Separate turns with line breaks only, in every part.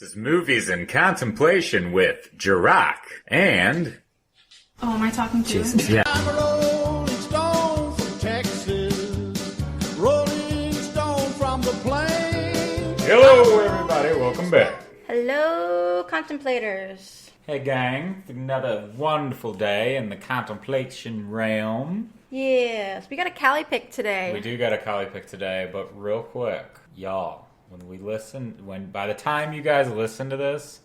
This is Movies in Contemplation with Jarokk and...
Oh, am I talking to you?
Yeah.
I'm a rolling stone from Texas, rolling stone from the plains.
Hello, everybody. Welcome back.
Hello, contemplators.
Hey, gang. Another wonderful day in the contemplation realm.
Yes, we got a Cali pick today.
We do got a Cali pick today, but real quick, y'all, by the time you guys listen to this,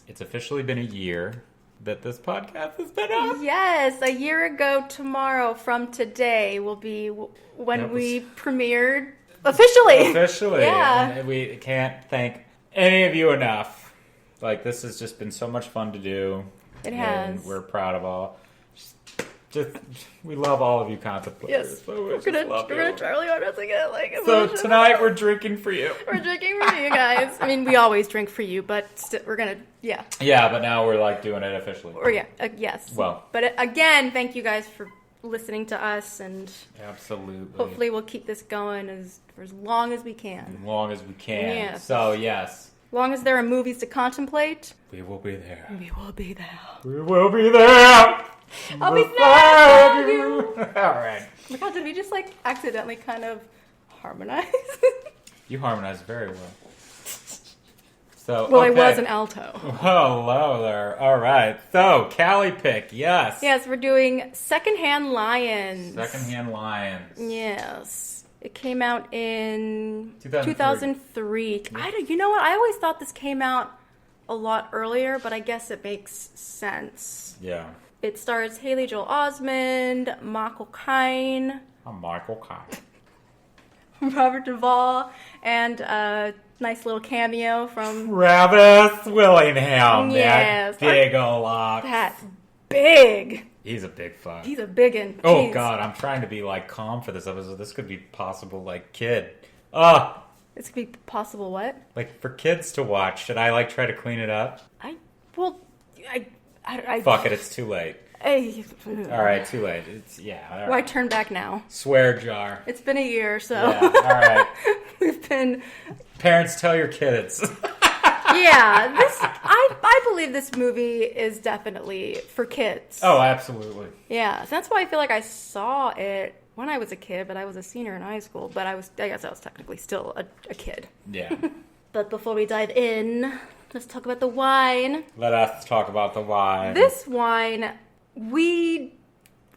it's officially been a year that this podcast has been up.
Yes, a year ago tomorrow from today will be when we premiered officially.
Officially.
Yeah.
And we can't thank any of you enough. Like, this has just been so much fun to do.
It has.
And we're proud of all. We love all of you contemplators.
Yes,
So
we're gonna try really hard not to get
So
emotional.
tonight we're drinking for you.
We're drinking for you guys. I mean, we always drink for you, but we're gonna, yeah.
Yeah, but now we're like doing it officially.
Or yes.
Well.
But again, thank you guys for listening to us, and
Absolutely.
hopefully we'll keep this going for as long as we can.
As long as we can.
Yes.
So, yes.
As long as there are movies to contemplate,
We will be there.
we will be there.
We will be there.
I'll be sad for you.
All right.
Oh my God, did we just accidentally kind of harmonize?
You harmonize very well. So,
Well,
okay.
I was an alto.
Hello there. All right. So, Cali pick, yes.
Yes, we're doing Secondhand Lions.
Secondhand Lions.
Yes. It came out in
2003.
You know what? I always thought this came out a lot earlier, but I guess it makes sense.
Yeah.
It stars Haley Joel Osment, Michael Caine,
I'm Michael Caine.
Robert Duvall, and a nice little cameo from
Travis Willingham.
Yes.
That big ol' ox.
That's big.
He's a big fuck.
He's a biggin'.
Oh,
Jeez.
God. I'm trying to be, calm for this episode. This could be possible, kid.
This could be possible what?
For kids to watch. Should I, try to clean it up? Fuck it. It's too late. All right, too late. All right.
Why turn back now?
Swear jar.
It's been a year, so.
Yeah, all right.
We've been.
Parents, tell your kids.
Yeah, I believe this movie is definitely for kids.
Oh, absolutely.
Yeah, so that's why I feel like I saw it when I was a kid, but I was a senior in high school, but I guess I was technically still a kid.
Yeah.
But before we dive in, let's talk about the wine.
Let us talk about the wine.
This wine, we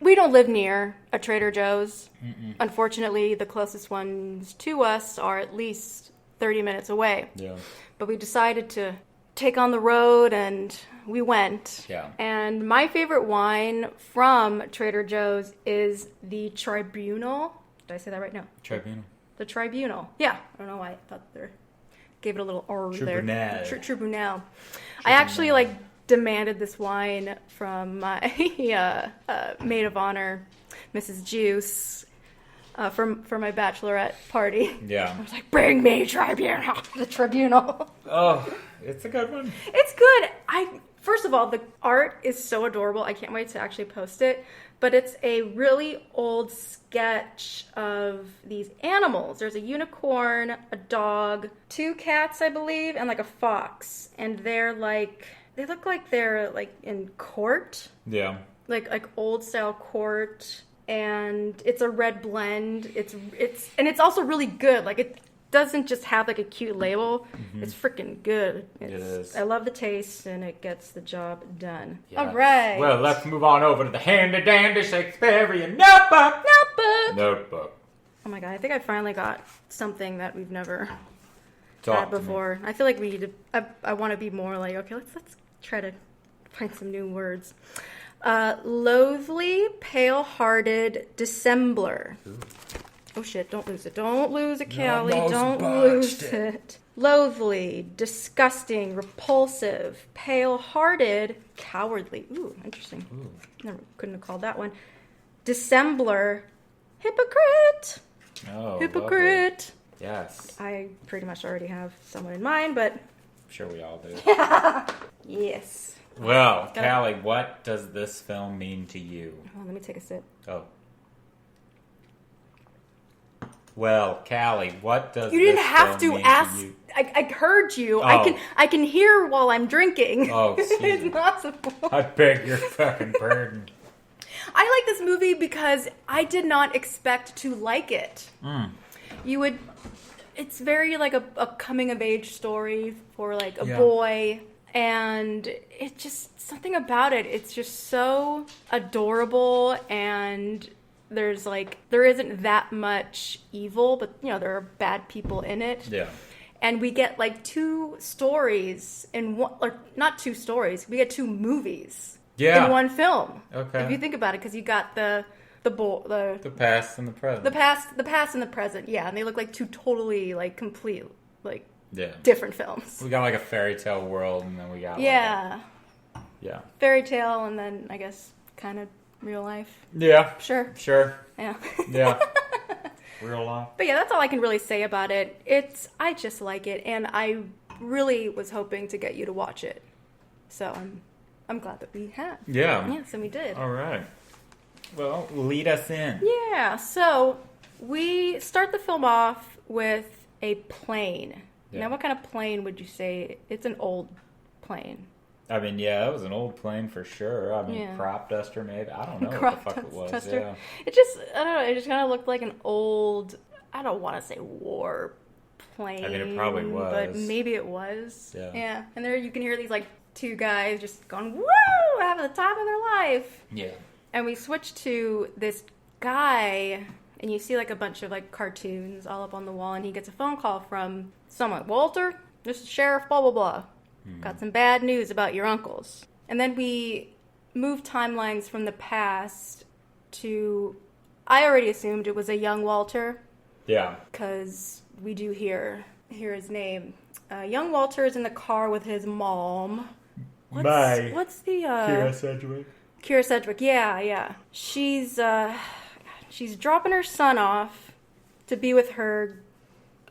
don't live near a Trader Joe's. Mm-mm. Unfortunately, the closest ones to us are at least 30 minutes away.
Yeah.
But we decided to take on the road, and we went.
Yeah.
And my favorite wine from Trader Joe's is the Tribunal. Did I say that right? No.
Tribunal.
The Tribunal. Yeah. I don't know why I thought there. Gave it a little R there.
Tribunal.
Tribunal. I actually demanded this wine from my maid of honor, Mrs. Juice. For my bachelorette party.
Yeah.
I was like, bring me Tribunal. The Tribunal.
Oh, it's a good one.
It's good. First of all, the art is so adorable. I can't wait to actually post it. But it's a really old sketch of these animals. There's a unicorn, a dog, 2 cats, I believe, and a fox. And they look like they're in court.
Yeah.
Like old style court. And it's a red blend. It's also really good. It doesn't just have a cute label. Mm-hmm. It's freaking good.
It is.
I love the taste, and it gets the job done.
Yeah.
All right.
Well, let's move on over to the handy-dandy Shakespearean notebook. Notebook.
Oh my God, I think I finally got something that we've never
Talk
had before. I feel like we need to. I want to be more okay. Let's try to find some new words. Loathly, pale-hearted dissembler. Ooh. Oh shit, don't lose it. Don't lose it, Cali. Don't lose it. Loathly, disgusting, repulsive, pale-hearted, cowardly. Ooh, interesting. Ooh. Couldn't have called that one. Dissembler, hypocrite.
Oh,
hypocrite.
Lovely. Yes.
I pretty much already have someone in mind, but...
I'm sure we all do.
Yes.
Well, Cali, what does this film mean to you?
Oh, let me take a sip.
Oh. Well, Cali, what does
You didn't
this
have
film
to
mean
ask.
you?
I heard you.
Oh.
I can hear while I'm drinking.
Oh, excuse me.
It's not supposed.
I beg your fucking pardon.
I like this movie because I did not expect to like it. It's very like a coming of age story for like a boy, and it just something about it. It's just so adorable, and there isn't that much evil, but there are bad people in it.
Yeah.
And we get like two stories in one, or not two stories. We get two movies in one film.
Okay.
If you think about it, because you got the
past and the present.
the past and the present. Yeah, and they look like two totally like complete like
Yeah.
different films.
We got like a fairy tale world, and then we got
fairy tale, and then I guess kind of real life.
Yeah.
Sure. Yeah.
Yeah. Real life.
But yeah, that's all I can really say about it. I just like it, and I really was hoping to get you to watch it. So I'm glad that we have.
Yeah.
Yes, and we did.
All right. Well, lead us in.
Yeah, so we start the film off with a plane.
Yeah.
Now, what kind of plane would you say? It's an old plane.
I mean, yeah, it was an old plane for sure. I mean, crop duster maybe. I don't know what the fuck it was.
Duster.
Yeah.
It just, I don't know, it just kind of looked like an old, I don't want to say war plane.
I mean, it probably was.
But maybe it was.
Yeah.
And there you can hear these like two guys just going, woo, having the time of their life.
Yeah.
And we switch to this guy, and you see like a bunch of like cartoons all up on the wall, and he gets a phone call from someone. Walter, this is Sheriff blah, blah, blah. Got some bad news about your uncles. And then we move timelines from the past to, I already assumed it was a young Walter.
Yeah.
Because we do hear his name. Young Walter is in the car with his mom. What's the...
Kira Sedgwick.
Kira Sedgwick, yeah. She's dropping her son off to be with her,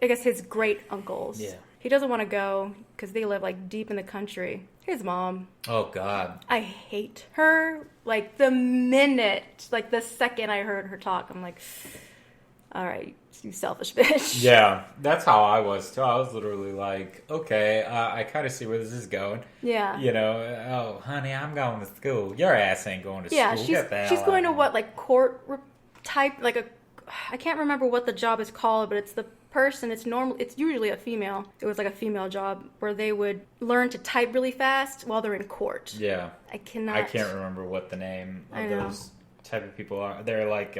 I guess, his great uncles.
Yeah.
He doesn't want to go because they live like deep in the country. His mom.
Oh, God.
I hate her. Like the second I heard her talk, I'm like, all right, you selfish bitch.
Yeah, that's how I was too. I was literally like, okay, I kind of see where this is going.
Yeah.
Oh, honey, I'm going to school. Your ass ain't going to school.
Yeah,
Get the hell
she's going to
out.
what, like court type, like I can't remember what the job is called, but it's the person, it's usually a female. It was like a female job where they would learn to type really fast while they're in court.
Yeah.
I can't
remember what the name of those type of people are. They're like,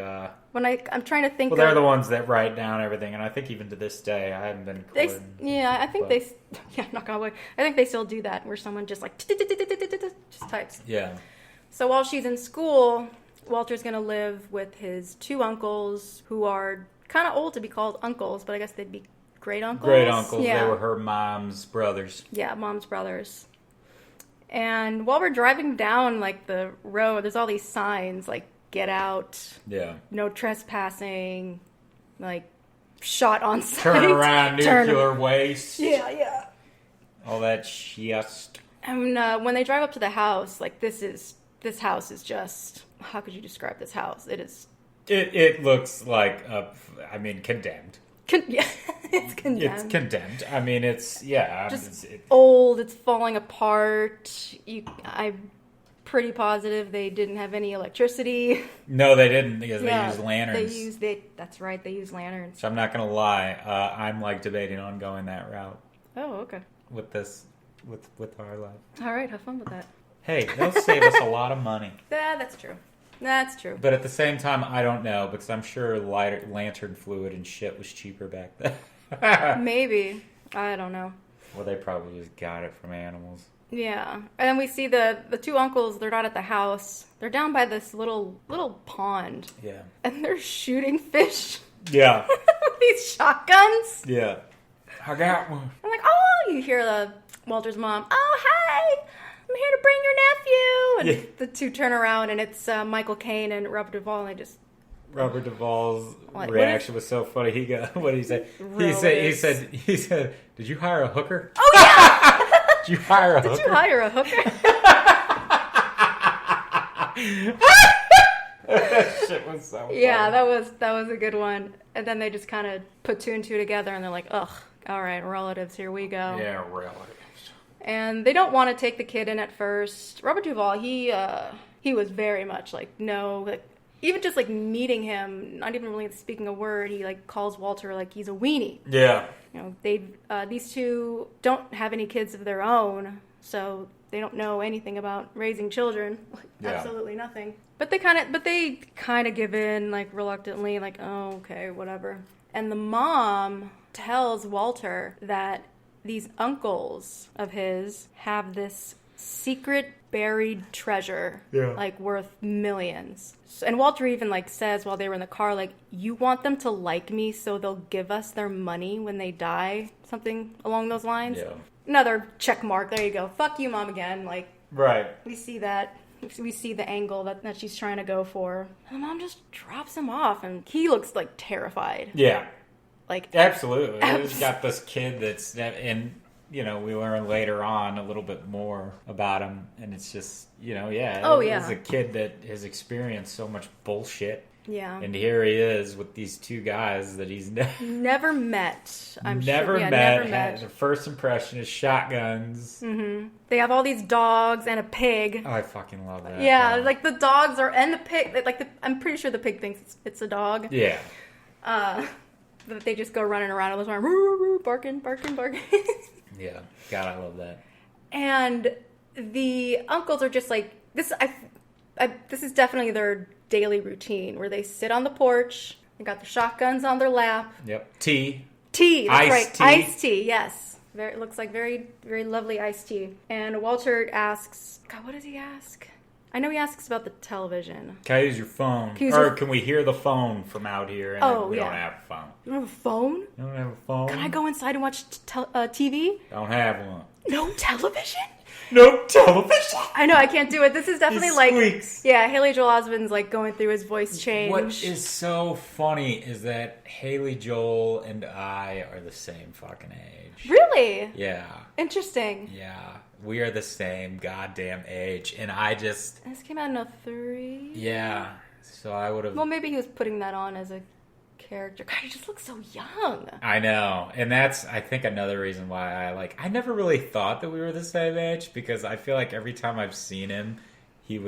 when I'm trying to think.
Well, they're the ones that write down everything, and I think even to this day, I haven't been in court.
I think not gonna lie. I think they still do that, where someone just like just types.
Yeah.
So while she's in school, Walter's gonna live with his two uncles, who are kind of old to be called uncles, but I guess they'd be great uncles.
Great uncles.
Yeah.
They were her mom's brothers.
Yeah, mom's brothers. And while we're driving down like the road, there's all these signs like "Get out," no trespassing, like "Shot on sight,"
turn around, nuclear waste.
Yeah.
All that shit.
And when they drive up to the house, like this house is just, how could you describe this house? It is.
It looks like condemned.
It's condemned.
It's condemned. I mean, it's
just old. It's falling apart. I'm pretty positive they didn't have any electricity.
No, they didn't, because they used lanterns.
That's right. They use lanterns.
So I'm not gonna lie. I'm like debating on going that route.
Oh, okay.
With this, with our life.
All right, have fun with that.
Hey, they'll save us a lot of money.
That's true. That's true.
But at the same time, I don't know, because I'm sure lantern fluid and shit was cheaper back then.
Maybe. I don't know.
Well, they probably just got it from animals.
Yeah. And then we see the two uncles, they're not at the house. They're down by this little pond.
Yeah.
And they're shooting fish.
Yeah.
These shotguns.
Yeah. I got one.
I'm like, oh, you hear Walter's mom, oh, hey, I'm here to bring your nephew. And the two turn around, and it's Michael Caine and Robert Duvall, and they just...
Robert Duvall's reaction was so funny. He got, what did he say? He said, did you hire a hooker?
Oh, yeah!
Did you hire a hooker?
Did you hire a hooker?
That shit was so funny.
Yeah, that was a good one. And then they just kind of put two and two together, and they're like, ugh, all right, relatives, here we go.
Yeah, relatives.
And they don't want to take the kid in at first. Robert Duvall, he was very much like, no, like, even just like meeting him, not even really speaking a word, he like calls Walter like he's a weenie.
Yeah.
You know, these two don't have any kids of their own, so they don't know anything about raising children.
Yeah.
Absolutely nothing. But they kind of give in, like, reluctantly, like, oh, okay, whatever. And the mom tells Walter that these uncles of his have this secret buried treasure, like, worth millions. And Walter even, like, says while they were in the car, like, you want them to like me so they'll give us their money when they die? Something along those lines.
Yeah.
Another check mark. There you go. Fuck you, Mom, again. Like,
right.
We see that. We see the angle that she's trying to go for. And the mom just drops him off, and he looks, like, terrified.
Yeah.
Like,
absolutely. He's got this kid that's, and, you know, we learn later on a little bit more about him, and it's just, you know, it's a kid that has experienced so much bullshit.
Yeah.
And here he is with these two guys that he's
never met.
Never met. The first impression is shotguns.
Mm-hmm. They have all these dogs and a pig.
Oh, I fucking love that.
Yeah, like the dogs are, and the pig, I'm pretty sure the pig thinks it's a dog.
Yeah.
But they just go running around all the time, barking.
Yeah. God, I love that.
And the uncles are just like, this is definitely their daily routine, where they sit on the porch, they got their shotguns on their lap.
Yep. Tea,
that's right.
Tea.
Iced tea, yes. It looks like very, very lovely iced tea. And Walter asks, God, what does he ask? I know he asks about the television.
Can I use your phone? Can we hear the phone from out here? And we don't have a phone.
You don't have a phone?
You don't have a phone?
Can I go inside and watch TV?
Don't have one.
No television?
No television.
I know, I can't do it. This is definitely like,
squeaks.
Yeah, Haley Joel Osment's like going through his voice change.
What is so funny is that Haley Joel and I are the same fucking age.
Really?
Yeah.
Interesting.
Yeah. We are the same goddamn age. And
This came out in 2003?
Yeah. So I would have...
Well, maybe he was putting that on as a character. God, he just looks so young.
I know. And that's, I think, another reason why I never really thought that we were the same age, because I feel like every time I've seen him, he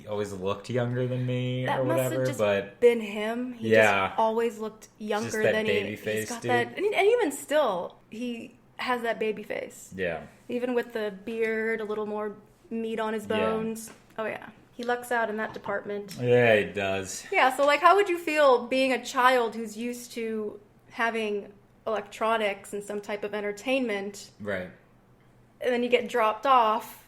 always looked younger than me or whatever.
That must have just been him. He just always looked younger than he...
Baby face,
he's got
dude.
that, and even still, he has that baby face.
Yeah.
Even with the beard, a little more meat on his bones. Yeah. Oh, yeah. He lucks out in that department.
Yeah, he does.
Yeah, so, like, how would you feel being a child who's used to having electronics and some type of entertainment?
Right.
And then you get dropped off,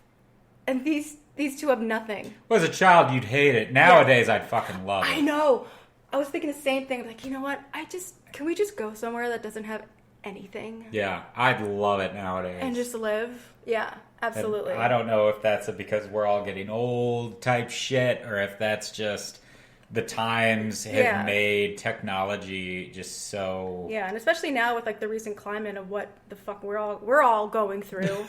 and these two have nothing.
Well, as a child, you'd hate it. Nowadays, I'd fucking love it.
I know. I was thinking the same thing. Like, you know what? Can we just go somewhere that doesn't have anything?
Yeah, I'd love it nowadays.
And just live? Yeah. Absolutely.
And I don't know if that's because we're all getting old type shit, or if that's just the times have made technology just so...
Yeah, and especially now with, like, the recent climate of what the fuck we're all going through.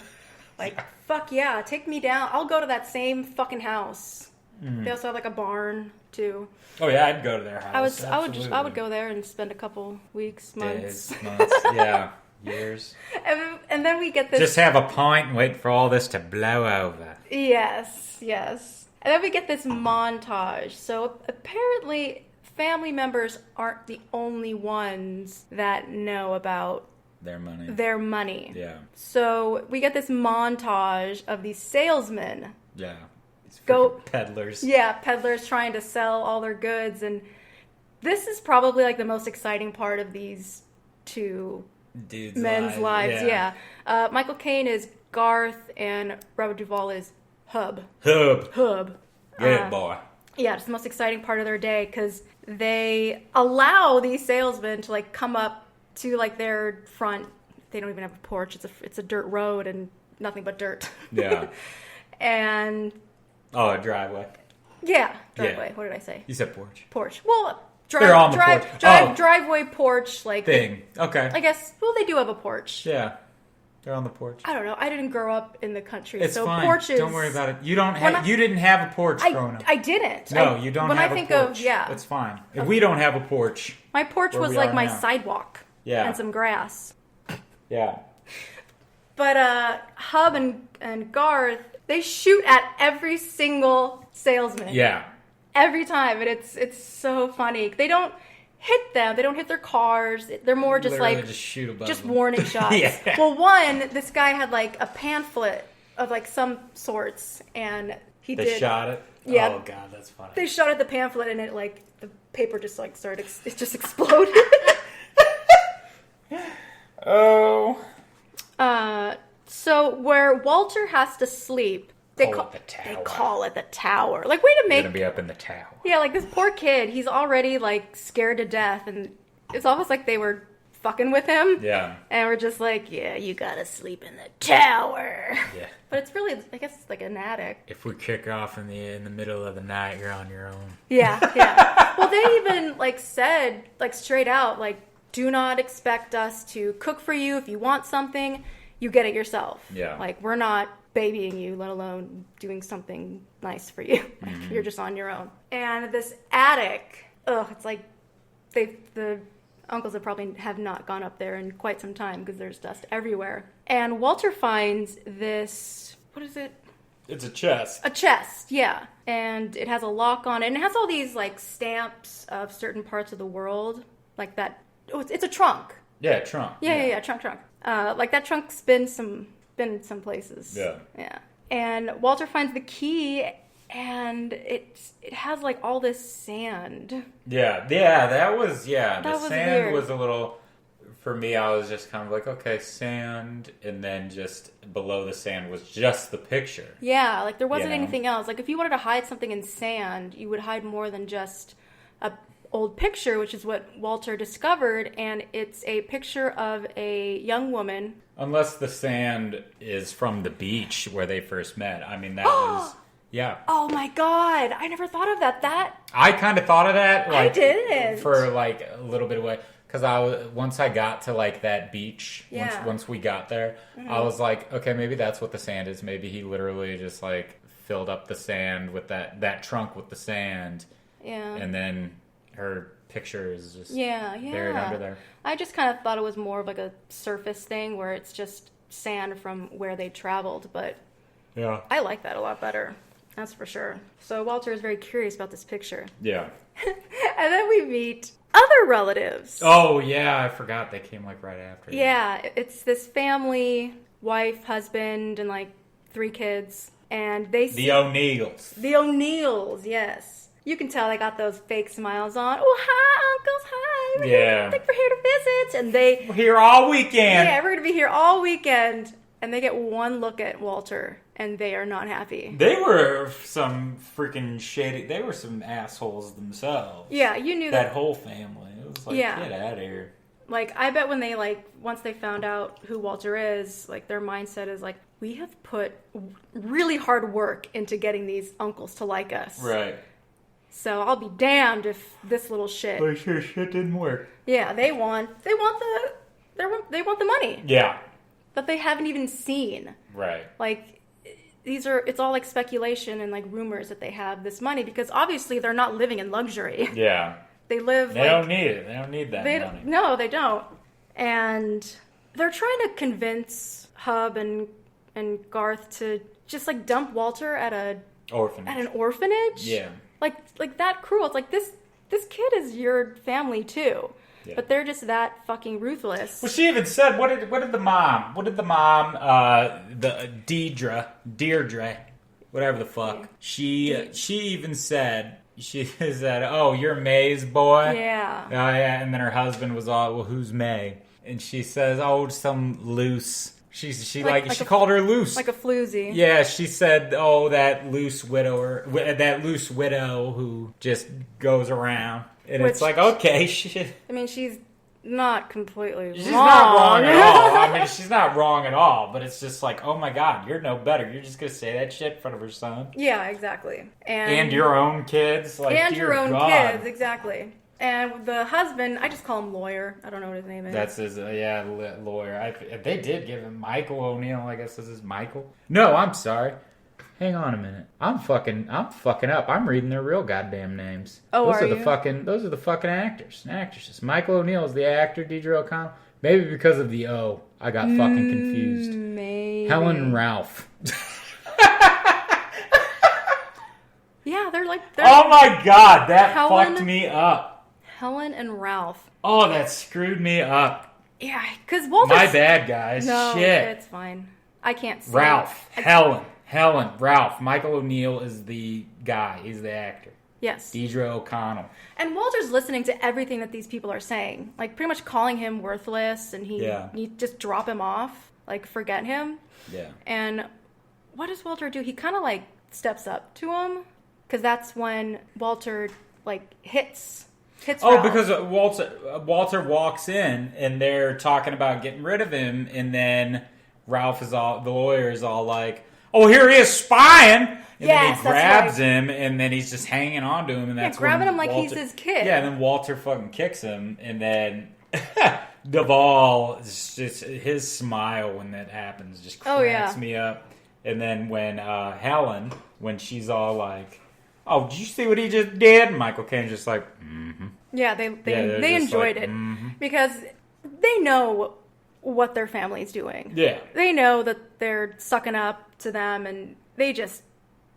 Like, fuck yeah, take me down. I'll go to that same fucking house. Mm. They also have, like, a barn, too.
Oh, yeah, I'd go to their house.
I would go there and spend a couple weeks, months.
Days, months, yeah. Years.
And then we get this...
Just have a pint and wait for all this to blow over.
Yes. And then we get this montage. So apparently family members aren't the only ones that know about
their
money.
Yeah.
So we get this montage of these salesmen.
Yeah. Peddlers.
Yeah, peddlers trying to sell all their goods. And this is probably like the most exciting part of these two men's lives. Yeah. Michael Caine is Garth and Robert Duvall is Hub.
Good boy.
Yeah, it's the most exciting part of their day because they allow these salesmen to like come up to like their front. They don't even have a porch. It's a dirt road and nothing but dirt.
Yeah.
And
a driveway.
Yeah, driveway. Yeah. What did I say?
You said porch.
Porch. Well,
driveway
porch like
thing. Okay.
I guess. Well, they do have a porch.
Yeah. They're on the porch.
I don't know. I didn't grow up in the country,
It's
so
fine.
porches.
Don't worry about it. You didn't have a porch growing up.
I didn't.
No, you don't
when
have
I
a
think
porch.
Of yeah,
It's fine. If we don't have a porch.
my porch
where
was
we
like
are
my
now.
sidewalk.
Yeah.
And some grass.
Yeah.
But Hub and Garth, they shoot at every single salesman.
Yeah.
Every time, and it's so funny. They don't hit them. They don't hit their cars. They're more just
Literally
like
just shoot above
just
them.
warning shots.
Yeah.
Well, this guy had like a pamphlet of like some sorts, and
They shot it?
Yeah.
Oh, God, that's funny.
They shot at the pamphlet, and it like the paper just like started. It just exploded.
Oh.
So where Walter has to sleep, they
Call it the tower.
They call it the tower. Like, way to
You're
make
going to be up in the tower.
Yeah, like this poor kid, he's already like scared to death, and it's almost like they were fucking with him.
Yeah.
And we're just like, yeah, you gotta sleep in the tower.
Yeah.
But it's really, I guess it's like an attic.
If we kick off in the middle of the night, you're on your own.
Yeah, yeah. Well, they even like said, like straight out, like, do not expect us to cook for you. If you want something, you get it yourself.
Yeah.
Like, we're not babying you, let alone doing something nice for you. Like, you're just on your own. And this attic, it's like the uncles have not gone up there in quite some time because there's dust everywhere. And Walter finds this, what is it?
It's a chest.
A chest, yeah. And it has a lock on it. And it has all these like stamps of certain parts of the world. Like that. Oh, it's a trunk.
Yeah, trunk.
Yeah, trunk. Like that trunk's been some places.
Yeah.
Yeah. And Walter finds the key, and it has like all this sand.
Yeah, that was,
That
the
was
sand
weird.
was a little, for me, I was just kind of like, okay, sand, and then just below the sand was just the picture.
Yeah, like there wasn't
You know?
anything else. Like if you wanted to hide something in sand, you would hide more than just a old picture, which is what Walter discovered, and it's a picture of a young woman.
Unless the sand is from the beach where they first met. I mean, that was, yeah.
Oh my god, I never thought of that.
I kind of thought of that. Like,
I didn't.
For like a little bit away. Because once I got to like that beach,
Yeah.
once we got there, I was like, okay, maybe that's what the sand is. Maybe he literally just like filled up the sand with that trunk with the sand.
Yeah.
And then her picture is just
Yeah.
buried under there.
I just kind of thought it was more of like a surface thing where it's just sand from where they traveled, but
Yeah.
I like that a lot better. That's for sure. So Walter is very curious about this picture.
Yeah.
And then we meet other relatives.
Oh, yeah. I forgot they came like right after.
Yeah, it's this family, wife, husband, and like 3 kids. And they see
The O'Neills.
the O'Neills, yes. You can tell they got those fake smiles on. Oh, hi, uncles, hi.
Yeah.
Think we're here to visit. And they,
We're here all weekend.
yeah, we're going to be here all weekend. And they get one look at Walter, and they are not happy.
They were some freaking shady. They were some assholes themselves.
Yeah, you knew that.
That whole family. It was like,
Yeah.
get out of here.
Like, I bet when they, like, once they found out who Walter is, like, their mindset is like, we have put really hard work into getting these uncles to like us.
Right.
So I'll be damned if this little shit.
But sure, shit didn't work.
Yeah, they want the money
Yeah.
that they haven't even seen.
Right.
Like, it's all like speculation and like rumors that they have this money because obviously they're not living in luxury.
Yeah.
They live.
They don't need it. They don't need that money.
No, they don't. And they're trying to convince Hub and Garth to just like dump Walter at an orphanage.
Yeah.
Like that cruel. It's like this kid is your family too.
Yeah.
But they're just that fucking ruthless.
Well, she even said, what did the mom, the Deirdre, whatever the fuck, she even said, oh, you're May's boy?
Yeah.
Oh, yeah, and then her husband was all, well, who's May? And she says, oh, some loose. She called her loose.
Like a floozy.
Yeah, she said, oh, that loose widow who just goes around. And it's like, okay, shit.
I mean, she's not completely wrong.
She's not wrong at all. I mean, she's not wrong at all. But it's just like, oh my God, you're no better. You're just going to say that shit in front of her son.
Yeah, exactly.
And your own kids. Like,
and
dear
your own
God.
kids, exactly. And the husband, I just call him Lawyer. I don't know what his name is.
That's his, lawyer. They did give him Michael O'Neill, I guess this is Michael. No, I'm sorry. Hang on a minute. I'm fucking up. I'm reading their real goddamn names.
Oh,
those
are
are the
you?
fucking actors and actresses. Michael O'Neill is the actor, Deidre O'Connell. Maybe because of the O, I got fucking confused.
Maybe.
Helen and Ralph.
Yeah, they're
Oh my god, that
Helen-
fucked me up.
Helen and Ralph.
Oh, that screwed me up.
Yeah, because Walter.
My bad, guys.
No,
Shit.
it's fine. I can't say.
Ralph, Helen, Ralph. Michael O'Neill is the guy. He's the actor.
Yes.
Deidre O'Connell.
And Walter's listening to everything that these people are saying, like pretty much calling him worthless, and he just drop him off, like forget him.
Yeah.
And what does Walter do? He kind of like steps up to him, because that's when Walter like hits.
Oh,
Ralph.
because Walter walks in and they're talking about getting rid of him, and then the lawyer is all like, "Oh, here he is spying." And then he grabs him, and then he's just hanging on to him, and that's
grabbing
when
him like he's his kid.
Yeah, and then Walter fucking kicks him, and then Duvall, just his smile when that happens just cracks me up. And then when Helen, when she's all like, "Oh, did you see what he just did?" And Michael Caine's just like, "Mm-hmm."
Yeah, they enjoyed it because they know what their family's doing.
Yeah,
they know that they're sucking up to them, and they just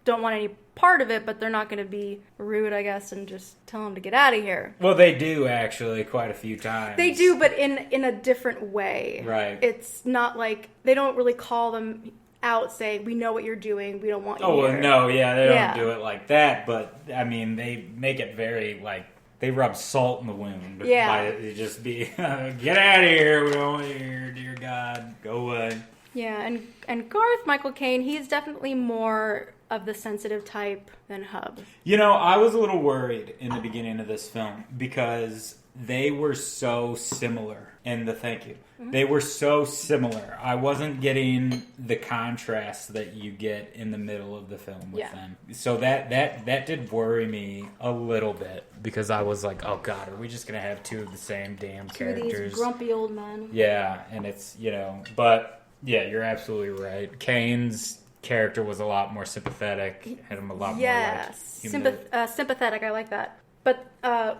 don't want any part of it, but they're not going to be rude, I guess, and just tell them to get out of here.
Well, they do actually quite a few times.
They do, but in a different way.
Right.
It's not like they don't really call them out, say, "We know what you're doing. We don't want you
here."
here.
Well, no, yeah, they don't do it like that, but I mean, they make it very like they rub salt in the wound.
Yeah.
By just be get out of here. We don't want you here, dear God, go away.
Yeah, and Garth Michael Caine, he's definitely more of the sensitive type than Hub.
You know, I was a little worried in the beginning of this film because they were so similar. They were so similar. I wasn't getting the contrast that you get in the middle of the film with them. So that did worry me a little bit because I was like, oh God, are we just going to have two of the same damn characters?
Two of these grumpy old men.
Yeah, and it's, but yeah, you're absolutely right. Kane's character was a lot more sympathetic, had him a lot more like
sympathetic. I like that. But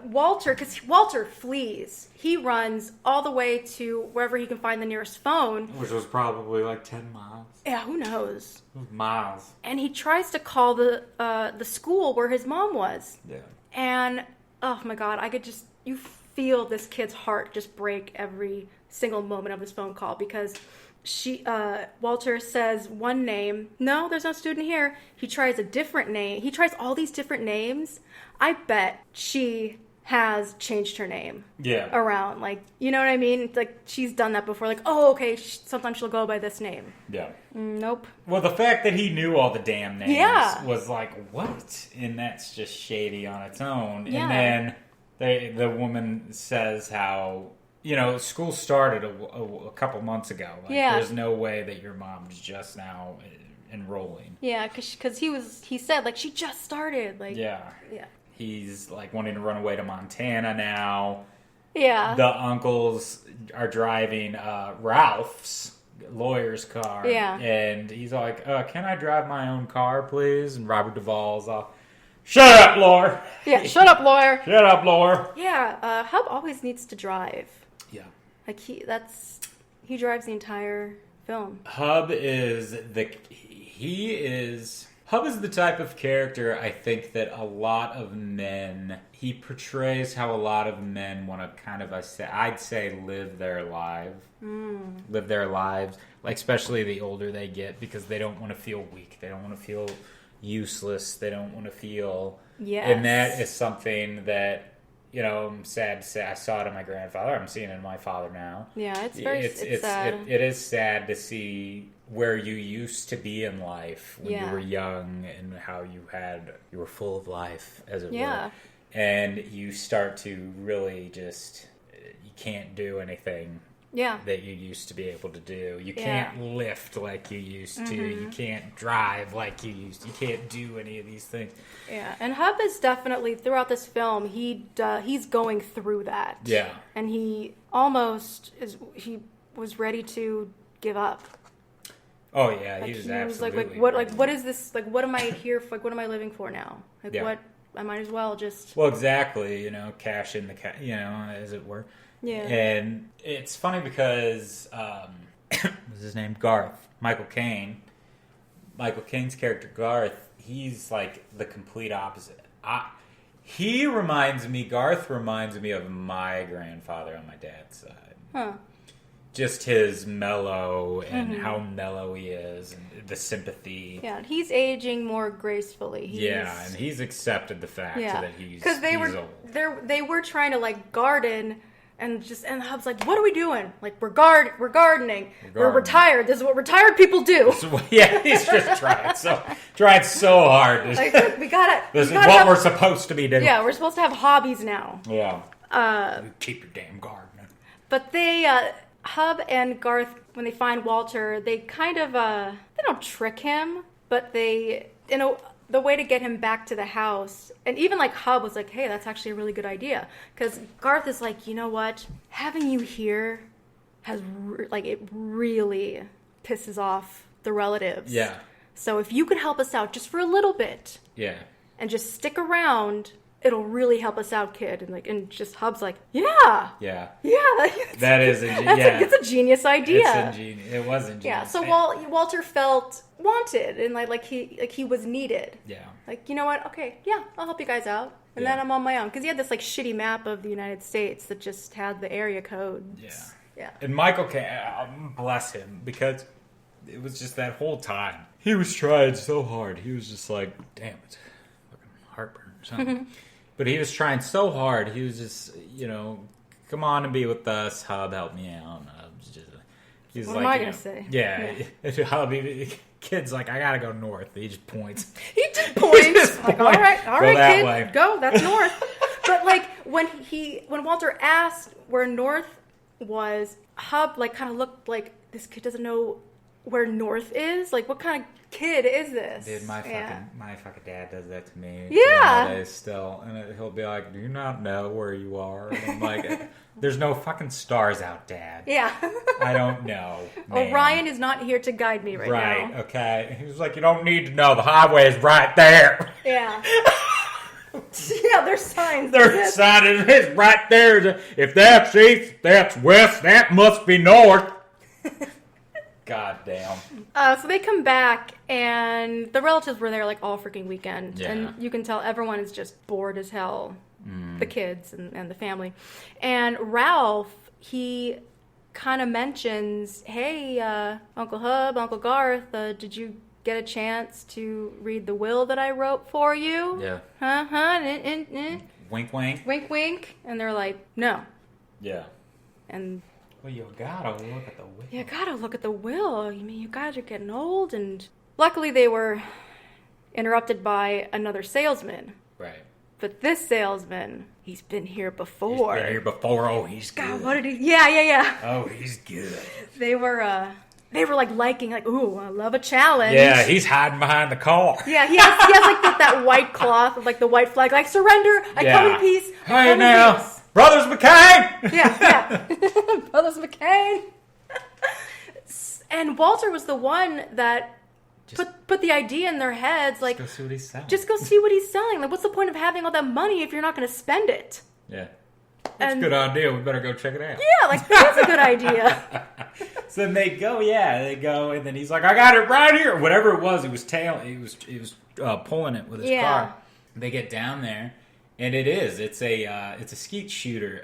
Walter, because Walter flees, he runs all the way to wherever he can find the nearest phone,
which was probably like 10 miles.
Yeah, who knows?
Miles.
And he tries to call the school where his mom was.
Yeah.
And oh my God, you feel this kid's heart just break every single moment of this phone call because Walter says one name. No, there's no student here. He tries a different name. He tries all these different names. I bet she has changed her name.
Yeah.
Around, like, you know what I mean? Like, she's done that before. Like, oh, okay, sometimes she'll go by this name.
Yeah.
Nope.
Well, the fact that he knew all the damn names was like, what? And that's just shady on its own.
Yeah.
And then the woman says how, school started a couple months ago. Like, there's no way that your mom's just now enrolling.
Yeah, because he said, like, she just started. Like, yeah.
He's, like, wanting to run away to Montana now.
Yeah.
The uncles are driving Ralph's lawyer's car.
Yeah.
And he's like, can I drive my own car, please? And Robert Duvall's all, shut up, lawyer.
Yeah, shut up, lawyer.
Shut up, lawyer.
Yeah, Hub always needs to drive.
Yeah.
Like, he drives the entire film.
Hub is the type of character I think that a lot of men, he portrays how a lot of men want to kind of, I'd say, live their lives, like especially the older they get, because they don't want to feel weak. They don't want to feel useless. They don't want to feel, and that is something that, I'm sad to say, I saw it in my grandfather. I'm seeing it in my father now.
Yeah, it's sad.
It is sad to see where you used to be in life when you were young and how you were full of life, as it were. And you start to really just, you can't do anything that you used to be able to do. You can't lift like you used to. You can't drive like you used to. You can't do any of these things.
Yeah, and Hub is definitely, throughout this film, he's going through that.
Yeah.
And he almost he was ready to give up.
Oh yeah, he was absolutely.
What is this? Like, what am I here for? Like, what am I living for now? Like, what? I might as well just.
Well, exactly. Cash in the as it were.
Yeah.
And it's funny because what's his name? Garth. Michael Caine. Michael Caine's character Garth. He's like the complete opposite. Garth reminds me of my grandfather on my dad's side.
Huh.
Just his mellow and how mellow he is and the sympathy.
Yeah, he's aging more gracefully.
And he's accepted the fact that he's old.
They were trying to like garden and Hub's like, what are we doing? Like we're gardening. We're retired. This is what retired people do.
He's just trying so hard.
Like, we gotta.
This is what we're supposed to be doing.
Yeah, we're supposed to have hobbies now.
Yeah. Keep your damn gardening.
But Hub and Garth, when they find Walter, they kind of, they don't trick him, but the way to get him back to the house, and even like Hub was like, hey, that's actually a really good idea. Because Garth is like, you know what? Having you here it really pisses off the relatives.
Yeah.
So if you could help us out just for a little bit.
Yeah.
And just stick around, it'll really help us out, kid. And just Hub's like, yeah.
Yeah.
Yeah.
That is
it's a genius idea.
It was ingenious.
Yeah. So Walter felt wanted and like he was needed.
Yeah.
Like, you know what? Okay. Yeah. I'll help you guys out. And then I'm on my own. Because he had this like shitty map of the United States that just had the area codes.
Yeah.
Yeah.
And Michael Caine, bless him, because it was just that whole time. He was trying so hard. He was just like, damn it. Fucking heartburn or something. But he was trying so hard. He was just, come on and be with us. Hub, help me out.
What am I going to say?
Yeah. Hub, kid's like, I got to go north. He just points.
He just points. All right, kid,
way.
go. That's north. But like when Walter asked where north was, Hub like kind of looked like this kid doesn't know where north is. Like, what kind of kid is this?
Dude, my fucking dad does that to me.
Yeah.
Nowadays still. And he'll be like, do you not know where you are? And I'm like, there's no fucking stars out, Dad.
Yeah.
I don't know.
Orion is not here to guide me right now.
Right, okay. He was like, you don't need to know. The highway is right there.
Yeah. Yeah, there's signs.
There's signs. It's right there. If that's east, that's west. That must be north. God damn.
So they come back, and the relatives were there like all freaking weekend.
Yeah.
And you can tell everyone is just bored as hell. The kids and the family. And Ralph, he kind of mentions, hey, Uncle Hub, Uncle Garth, did you get a chance to read the will that I wrote for you?
Yeah. Wink, wink.
Wink, wink. And they're like, no.
Yeah.
And...
well, you gotta look at the will.
You gotta look at the will. I mean, you guys are getting old, and luckily they were interrupted by another salesman.
Right.
But this salesman, he's been here before.
He's been here before. Oh, he's good.
God, what did he? Yeah.
Oh, he's good.
They were liking, like, ooh, I love a challenge.
Yeah, he's hiding behind the car.
Yeah, he has like that white cloth with like the white flag, like surrender. I come in peace.
Hey now. Brothers McCain!
Yeah. Brothers McCain. And Walter was the one that put the idea in their heads, like,
just go see what he's selling.
Just go see what he's selling. Like, what's the point of having all that money if you're not going to spend it?
Yeah. That's a good idea. We better go check it out.
Yeah, like, that's a good idea.
So then they go, and then he's like, I got it right here. Whatever it was, he was pulling it with his car. They get down there. And it's a skeet shooter.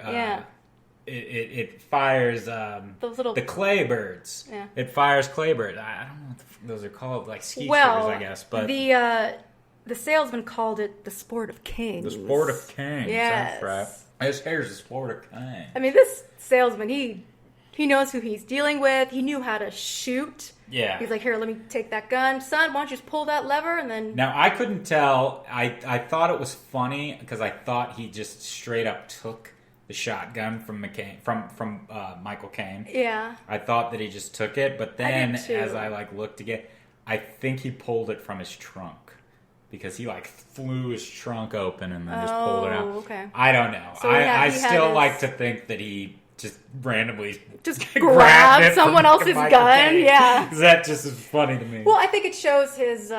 It fires the clay birds.
Yeah.
It fires clay birds. I don't know what those are called, like skeet shooters, I guess. But
the salesman called it the sport of kings.
The sport of kings.
Yes.
That's right. His hair's the sport of kings.
I mean, this salesman, he knows who he's dealing with. He knew how to shoot.
Yeah.
He's like, here, let me take that gun. Son, why don't you just pull that lever and then...
Now, I couldn't tell. I thought it was funny because I thought he just straight up took the shotgun from Michael Caine.
Yeah.
I thought that he just took it, but then
too.
as I like looked again, I think he pulled it from his trunk. Because he like flew his trunk open and then just pulled it out.
Okay.
I don't know.
So
I still like to think that he just randomly
just grabbed someone
from
else's
Michael
gun.
Caine.
Yeah.
That just is funny to me.
Well, I think it shows his.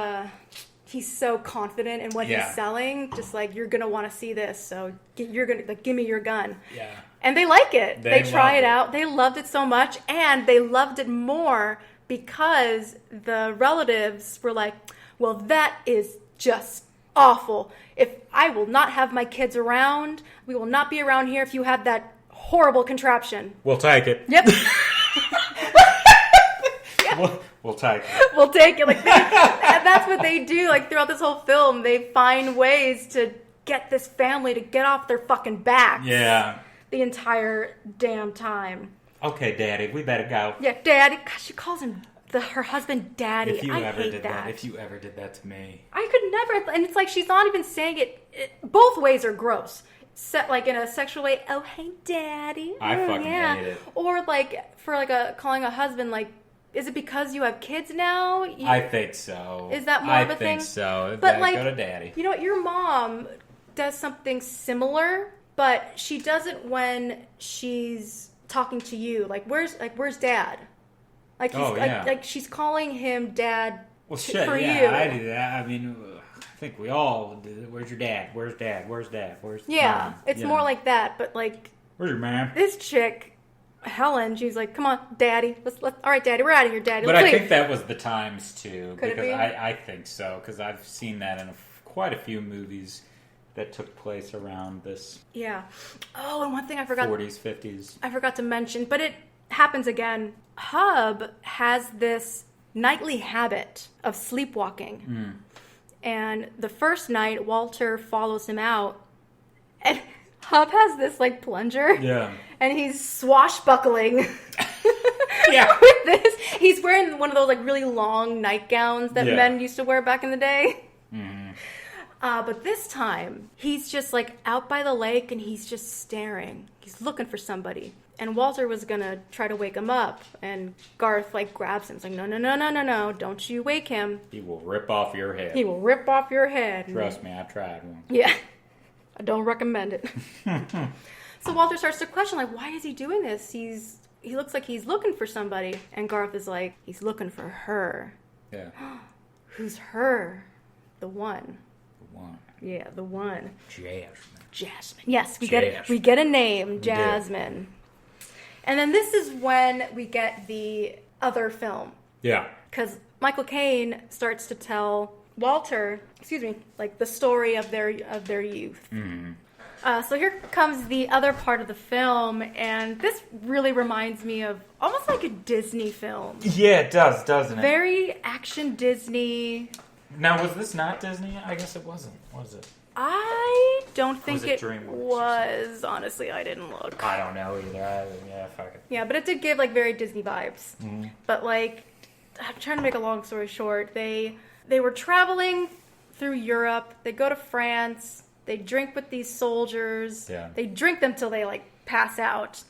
He's so confident in what he's
Yeah.
selling. Just like, you're gonna want to see this, so you're gonna like, give me your gun.
Yeah.
And they like it. They try
loved
it out. They loved it so much, and they loved it more because the relatives were like, "Well, that is just awful. If I will not have my kids around, we will not be around here if you have that horrible contraption."
We'll take it.
Yep.
We'll take it.
We'll take it. Like, and that's what they do. Like, throughout this whole film, they find ways to get this family to get off their fucking backs.
Yeah.
The entire damn time.
Okay, Daddy, we better go.
Yeah, Daddy. God, she calls him her husband Daddy.
If you
I
ever
hate
did
that.
if you ever did that to me.
I could never. And it's like, she's not even saying it. Both ways are gross. Set like in a sexual way. Oh, hey, Daddy.
I fucking hate it.
Or like for like calling a husband like, is it because you have kids now?
I think so.
Is that more of a thing?
I think so.
But like,
go to Daddy.
You know what? Your mom does something similar, but she does it when she's talking to you. Like, where's Dad? Like, he's, like she's calling him Dad.
Well, shit,
for
yeah,
you.
I do that. I mean, I think we all do. Where's your dad? Where's Dad? Where's Dad? Where's
Yeah,
Mom?
it's more like that. But like,
where's your man?
this chick, Helen, she's like, "Come on, Daddy. All right, Daddy, we're out of here, Daddy.
But
Let's
I
leave."
think that was the times too.
Could it
because
be?
I think so because I've seen that in quite a few movies that took place around this.
Yeah. Oh, and one thing I forgot.
40s, 50s.
I forgot to mention, but it happens again. Hub has this nightly habit of sleepwalking. And the first night, Walter follows him out, and Hub has this like plunger.
Yeah.
And he's swashbuckling.
Yeah.
With this. He's wearing one of those like really long nightgowns that
Yeah.
men used to wear back in the day. But this time, he's just like out by the lake and he's just staring. He's looking for somebody. And Walter was gonna try to wake him up, and Garth like grabs him. He's like, no, don't you wake him.
He will rip off your head.
He will rip off your head.
Trust me, I tried one.
Yeah. I don't recommend it. So Walter starts to question, like, why is he doing this? He looks like he's looking for somebody. And Garth is like, he's looking for her.
Yeah.
Who's her? The one.
The one.
Yeah, the one.
Jasmine.
Yes, we get a name, Jasmine. And then this is when we get the other film.
Yeah.
Because Michael Caine starts to tell Walter, like the story of their youth. So here comes the other part of the film, and this really reminds me of almost like a Disney film.
Yeah, it does, doesn't it?
Very action Disney.
Now, was this not Disney? I guess it wasn't, was it?
I don't think
it
it
DreamWorks or
was. Honestly, I didn't look.
I don't know either. Yeah, fuck it.
Yeah, but it did give like very Disney vibes. But like, I'm trying to make a long story short. They were traveling through Europe. They go to France. They drink with these soldiers.
Yeah.
They drink them till they like pass out.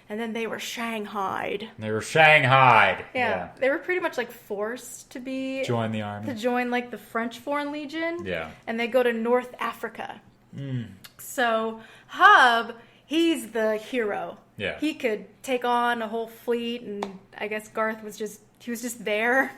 And then they were shanghaied.
They were shanghaied.
Yeah. They were pretty much like forced to
join the army.
To join like the French Foreign Legion.
Yeah.
And they go to North Africa. So Hub, he's the hero.
Yeah.
He could take on a whole fleet, and I guess Garth was just there.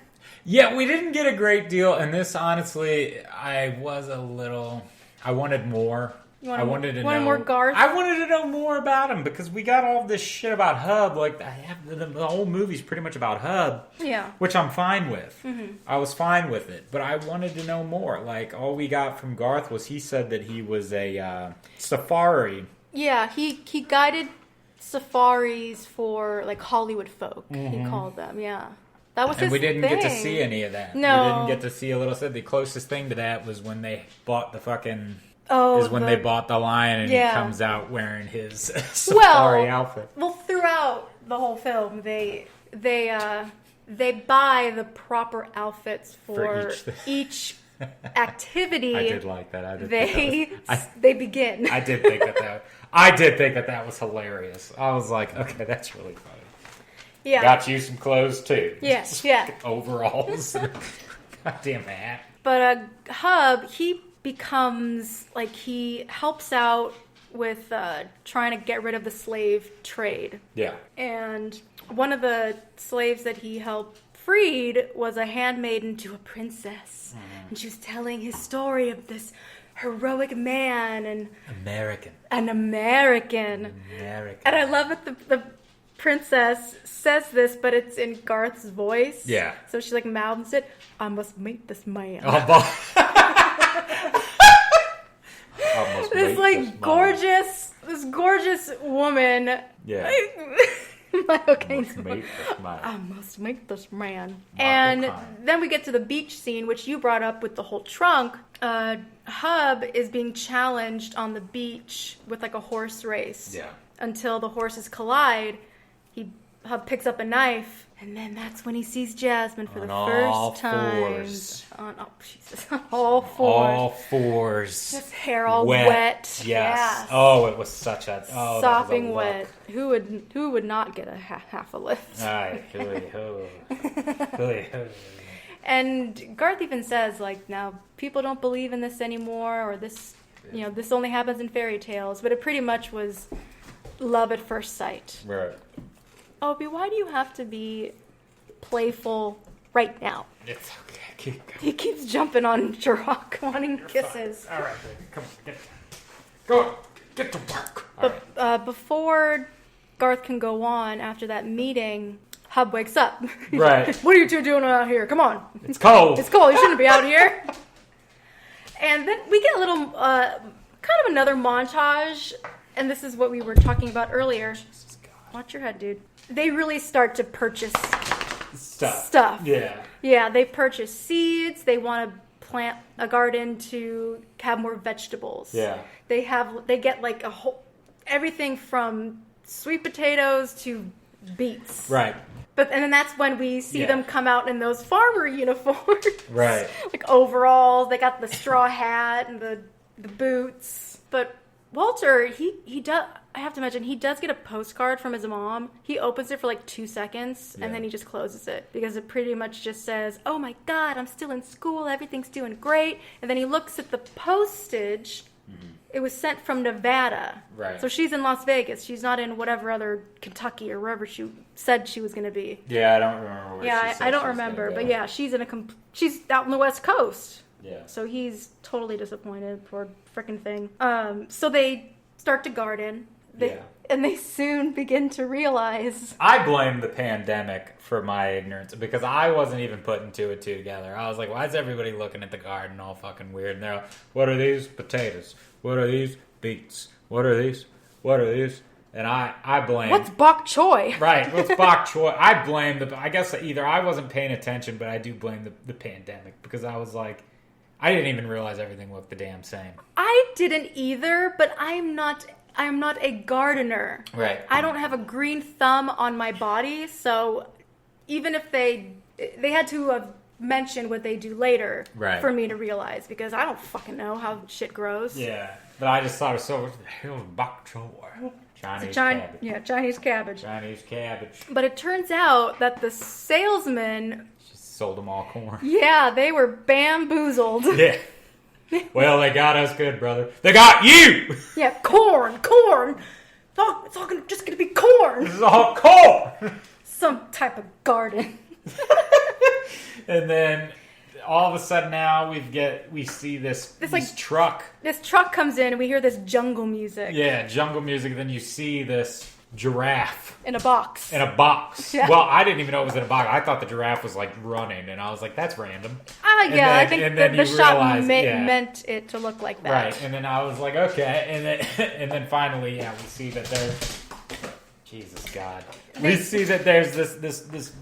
Yeah, we didn't get a great deal, and this, honestly, I wanted more. I wanted to know
more Garth?
I wanted to know more about him, because we got all this shit about Hub. Like, the whole movie's pretty much about Hub.
Yeah.
Which I'm fine with. I was fine with it, but I wanted to know more. Like, all we got from Garth was he said that he was a safari.
Yeah, he guided safaris for like Hollywood folk. He called them. Yeah, that was his
And we didn't
thing.
get to see any of that.
No.
We didn't get to see a little. The closest thing to that was when they bought the fucking. They bought the lion and he comes out wearing his safari outfit.
Well, throughout the whole film, they buy the proper outfits for each activity.
I did like that.
They begin.
I did think that was hilarious. I was like, okay, that's really funny.
Yeah.
Got you some clothes too.
Yes, yeah.
Overalls. Goddamn hat.
But Hub, he becomes, like, he helps out with trying to get rid of the slave trade.
Yeah.
And one of the slaves that he helped freed was a handmaiden to a princess. And she was telling his story of this heroic man and... An American. And I love that the princess says this, but it's in Garth's voice.
Yeah.
So she, like, mouths it. I must meet this man. This, like, gorgeous woman.
Yeah.
I must meet this man. And then we get to the beach scene, which you brought up with the whole trunk. Hub is being challenged on the beach with, like, a horse race.
Yeah.
Until the horses collide. Hub picks up a knife, and then that's when he sees Jasmine for the first time. On all fours.
All fours.
His hair all wet.
Yes. Oh, it was such a
sopping wet. Who would not get a half a lift? And Garth even says, like, now people don't believe in this anymore, or this, this only happens in fairy tales. But it pretty much was love at first sight.
Right.
Opie, why do you have to be playful right now?
It's okay.
He keeps jumping on Jarokk, wanting kisses.
Fine. All right, baby. Come on. Go on. Get to work.
But before Garth can go on after that meeting, Hub wakes up.
Right.
What are you two doing out here? Come on.
It's cold.
It's cold. You shouldn't be out here. And then we get a little, kind of another montage. And this is what we were talking about earlier. Watch your head, dude. They really start to purchase stuff.
Yeah.
Yeah, they purchase seeds. They want to plant a garden to have more vegetables.
Yeah.
They get like everything from sweet potatoes to beets.
Right.
And then that's when we see them come out in those farmer uniforms.
Right.
Like overalls. They got the straw hat and the boots. But Walter, he does. I have to mention, he does get a postcard from his mom. He opens it for like 2 seconds, and then he just closes it because it pretty much just says, "Oh my God, I'm still in school. Everything's doing great." And then he looks at the postage. Mm-hmm. It was sent from Nevada.
Right.
So she's in Las Vegas. She's not in whatever other Kentucky or wherever she said she was going to be.
Yeah, I don't remember where
I don't remember, but yeah, she's out on the West Coast.
Yeah.
So he's totally disappointed. Poor frickin' thing. So they start to garden. And they soon begin to realize...
I blame the pandemic for my ignorance because I wasn't even putting two and two together. I was like, why is everybody looking at the garden all fucking weird? And they're like, what are these? Potatoes. What are these? Beets. What are these? What are these? And I blame...
What's bok choy?
Right, what's bok choy? I blame I guess either I wasn't paying attention, but I do blame the pandemic because I was like... I didn't even realize everything looked the damn same.
I didn't either, but I'm not a gardener.
Right.
I don't have a green thumb on my body, so even if they had to have mentioned what they do later for me to realize, because I don't fucking know how shit grows.
Yeah, but I just thought it was so... What the hell is bok choy? Chinese cabbage.
Yeah, Chinese cabbage.
Chinese cabbage.
But it turns out that the salesman...
Sold them all corn.
Yeah, they were bamboozled.
Yeah. Well, they got us good, brother. They got you!
Yeah, corn. It's all just going to be corn.
This is all corn!
Some type of garden.
And then, all of a sudden now, we see this truck.
This truck comes in and we hear this jungle music.
Yeah, jungle music. Then you see this giraffe.
In a box.
Yeah. Well, I didn't even know it was in a box. I thought the giraffe was like running, and I was like, "That's random."
I think the shot meant it to look like that.
Right, and then I was like, "Okay," and then finally, we see that there's Jesus God. We see that there's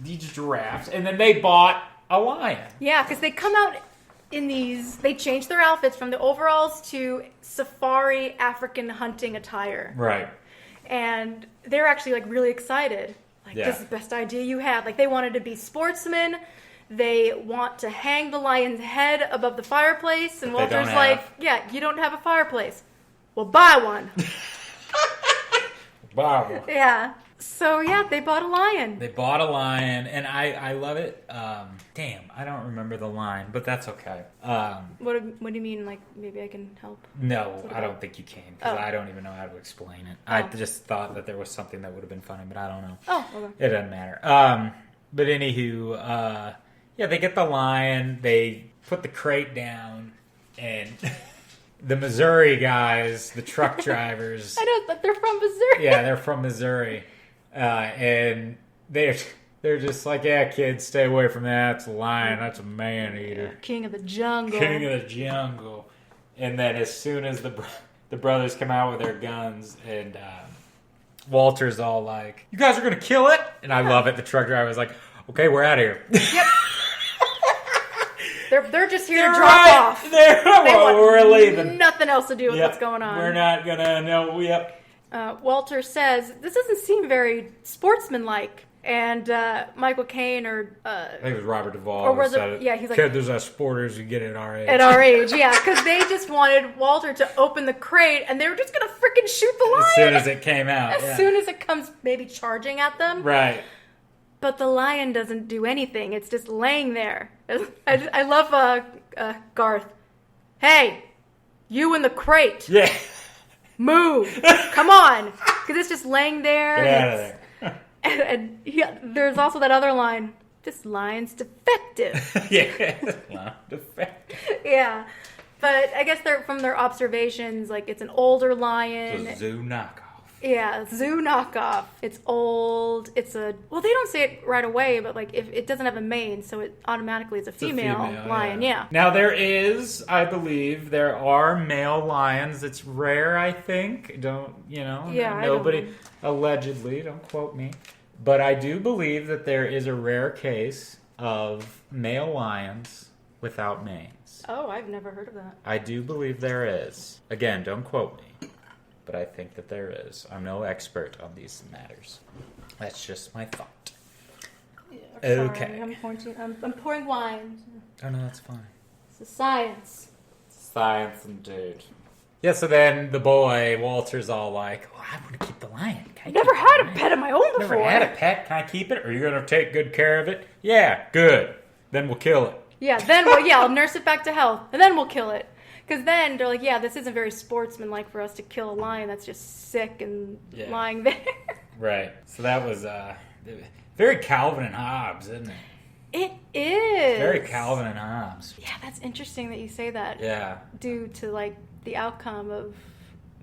these giraffes, and then they bought a lion.
Yeah, because they come out in these. They change their outfits from the overalls to safari African hunting attire.
Right.
And they're actually like really excited. Like, this is the best idea you have. Like, they wanted to be sportsmen. they want to hang the lion's head above the fireplace, and Walter's like, yeah, you don't have a fireplace. Well, buy one.
Buy one.
Yeah. So, yeah, they bought a lion.
They bought a lion, and I love it. Damn, I don't remember the line, but that's okay.
What do you mean, like, maybe I can help?
No, I don't think you can, because I don't even know how to explain it.
Oh.
I just thought that there was something that would have been funny, but I don't know.
Oh, okay.
It doesn't matter. But anywho, yeah, they get the lion, they put the crate down, and... The Missouri guys, the truck drivers...
I know, but they're from Missouri.
Yeah, they're from Missouri. And they're just like, yeah, kids, stay away from that. It's a lion. That's a man-eater.
King of the jungle.
King of the jungle. And then as soon as the brothers come out with their guns, and Walter's all like, you guys are going to kill it? And I love it. The truck driver's like, okay, we're out of here.
Yep. They're just here to drop off.
We're leaving.
Nothing else to do with what's going on.
We're not going to, no, yep.
Walter says, this doesn't seem very sportsmanlike. And Michael Caine
I think it was Robert Duvall who said it.
Yeah, he's like...
Kid, there's us sporters who get it at our age.
At our age, yeah. Because they just wanted Walter to open the crate, and they were just going to freaking shoot the lion.
As soon as it came out.
As soon as it comes maybe charging at them.
Right.
But the lion doesn't do anything. It's just laying there. I love Garth. Hey, you in the crate.
Yeah.
Move. Come on. Because it's just laying there.
Get out of there.
And there's also that other line. This lion's defective.
Yeah. Defective.
Yeah. But I guess from their observations, like, it's an older lion.
It's a zoo knockoff.
Yeah, zoo knockoff. It's old. Well, they don't say it right away, but like if it doesn't have a mane, so it automatically is a female lion. Yeah.
Now I believe there are male lions. It's rare, I think. Nobody allegedly. Don't quote me, but I do believe that there is a rare case of male lions without manes.
Oh, I've never heard of that.
I do believe there is. Again, don't quote me. But I think that there is. I'm no expert on these matters. That's just my thought.
Yeah,
okay.
Sorry, I'm pouring wine.
Oh, no, that's fine.
It's a science.
Science indeed. Yeah, so then the boy, Walter's all like, oh, I want to keep the lion.
I've never had a pet of my own before.
Never had a pet. Can I keep it? Are you going to take good care of it? Yeah, good. Then we'll kill it.
Yeah, I'll nurse it back to health. And then we'll kill it. Because then they're like, yeah, this isn't very sportsmanlike for us to kill a lion that's just sick and lying there.
Right. So that was very Calvin and Hobbes, isn't it?
It is.
Very Calvin and Hobbes.
Yeah, that's interesting that you say that.
Yeah.
Due to, like, the outcome of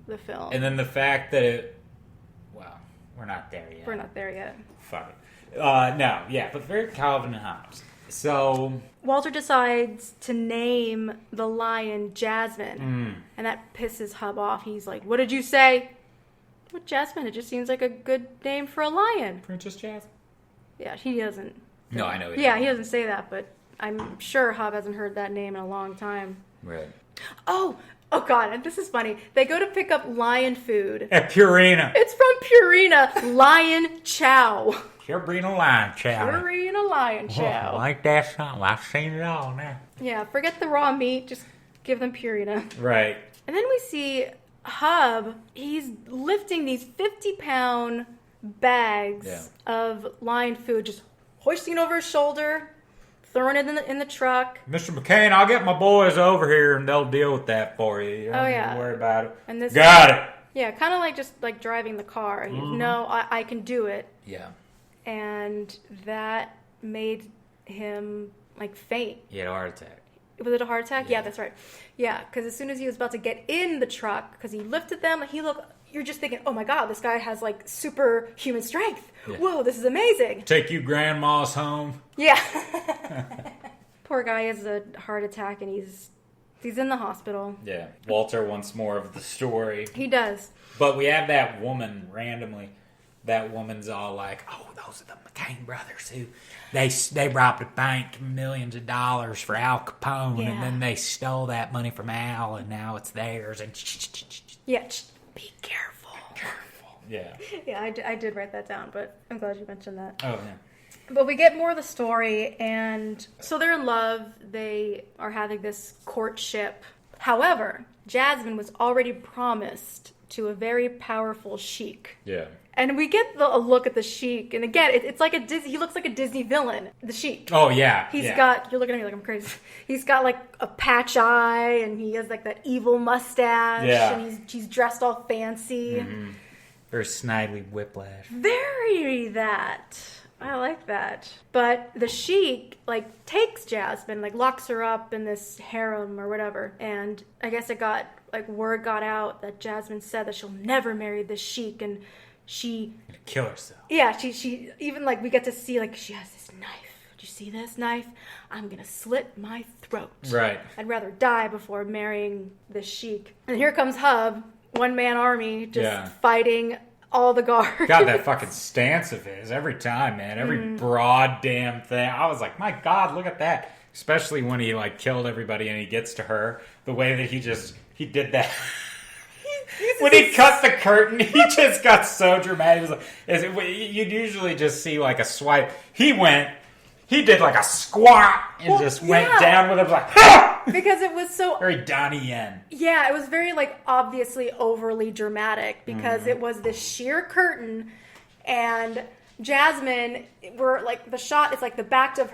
the film.
And then the fact that we're not there yet.
We're not there yet.
Fuck it. No, yeah, but very Calvin and Hobbes. So...
Walter decides to name the lion Jasmine. And that pisses Hub off. He's like, what did you say? What, Jasmine? It just seems like a good name for a lion.
Princess Jasmine?
Yeah, he doesn't.
No, I know.
He doesn't say that, but I'm sure Hub hasn't heard that name in a long time.
Right.
Oh, God, and this is funny. They go to pick up lion food.
At Purina.
It's from Purina. Lion Chow.
Purina Lion Chow.
Purina Lion Chow.
Oh, like that something. I've seen it all now.
Yeah, forget the raw meat. Just give them Purina.
Right.
And then we see Hub. He's lifting these 50-pound bags of lion food, just hoisting it over his shoulder, throwing it in the truck.
Mr. McCain, I'll get my boys over here and they'll deal with that for you. You don't need to worry about it.
And this
Got it.
Yeah, kind of like just like driving the car. No, I can do it.
Yeah.
And that made him like faint.
He had a heart attack.
Was it a heart attack? Yeah, that's right. Yeah, because as soon as he was about to get in the truck, because he lifted them, you're just thinking, oh my God, this guy has like superhuman strength. Yeah. Whoa, this is amazing.
Take you grandma's home.
Yeah. Poor guy has a heart attack and he's in the hospital.
Yeah. Walter wants more of the story.
He does.
But we have that woman randomly. That woman's all like, oh, those are the McCain brothers who they robbed a bank, millions of dollars for Al Capone, and then they stole that money from Al, and now it's theirs. And
yeah, be careful.
Yeah.
Yeah, I did write that down, but I'm glad you mentioned that.
Oh, yeah.
But we get more of the story, and so they're in love. They are having this courtship. However, Jasmine was already promised to a very powerful sheik.
Yeah.
And we get a look at the sheik, and again, it's like he looks like a Disney villain, the sheik.
Oh, yeah.
He's got, you're looking at me like I'm crazy. He's got like a patch eye, and he has like that evil mustache, and he's dressed all fancy.
Mm-hmm. Very snidely whiplash.
Very that. I like that. But the sheik, like, takes Jasmine, like, locks her up in this harem or whatever. And I guess word got out that Jasmine said that she'll never marry the sheik. And she...
Gonna kill herself.
Yeah, she even, like, we get to see, like, she has this knife. Do you see this knife? I'm gonna slit my throat.
Right.
I'd rather die before marrying the sheik. And here comes Hub, one-man army, just fighting all the guards.
God, that fucking stance of his every time, man. Every broad damn thing. I was like, my God, look at that. Especially when he like killed everybody and he gets to her. The way that he did that. When he cut the curtain, he just got so dramatic. It was like, you'd usually just see like a swipe. He did like a squat and went down with it like, ha!
Because it was so...
Very Donnie Yen.
Yeah, it was very, like, obviously overly dramatic because it was this sheer curtain and Jasmine, the shot is like the back of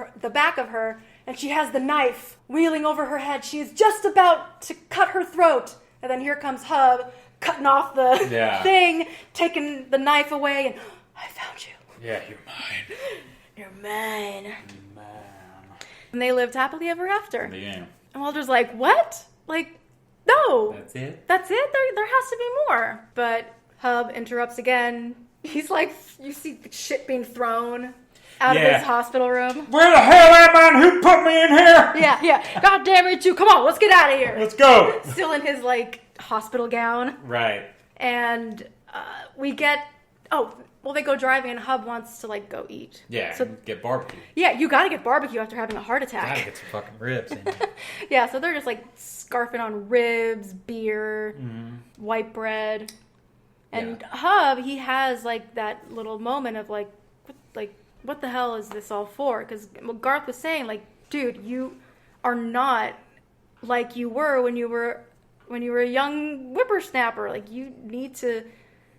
her, and she has the knife wheeling over her head. She is just about to cut her throat. And then here comes Hub cutting off the thing, taking the knife away, and I found you.
Yeah, you're mine.
You're mine. And they lived happily ever after.
Yeah.
And Walter's like, what? Like, no.
That's it?
That's it? There has to be more. But Hub interrupts again. He's like, you see the shit being thrown out of his hospital room.
Where the hell am I and who put me in here?
Yeah. God damn it, you. Come on, let's get out of here.
Let's go.
Still in his, like, hospital gown.
Right.
And we get... Oh, well, they go driving and Hub wants to, like, go eat.
Yeah, so, get barbecue.
Yeah, you gotta get barbecue after having a heart attack.
Gotta get some fucking ribs in there.
Yeah, so they're just, like, scarfing on ribs, beer, white bread. And Hub, he has, like, that little moment of, like, what the hell is this all for? Because Garth was saying, like, dude, you are not like you were when you were a young whippersnapper. Like, you need to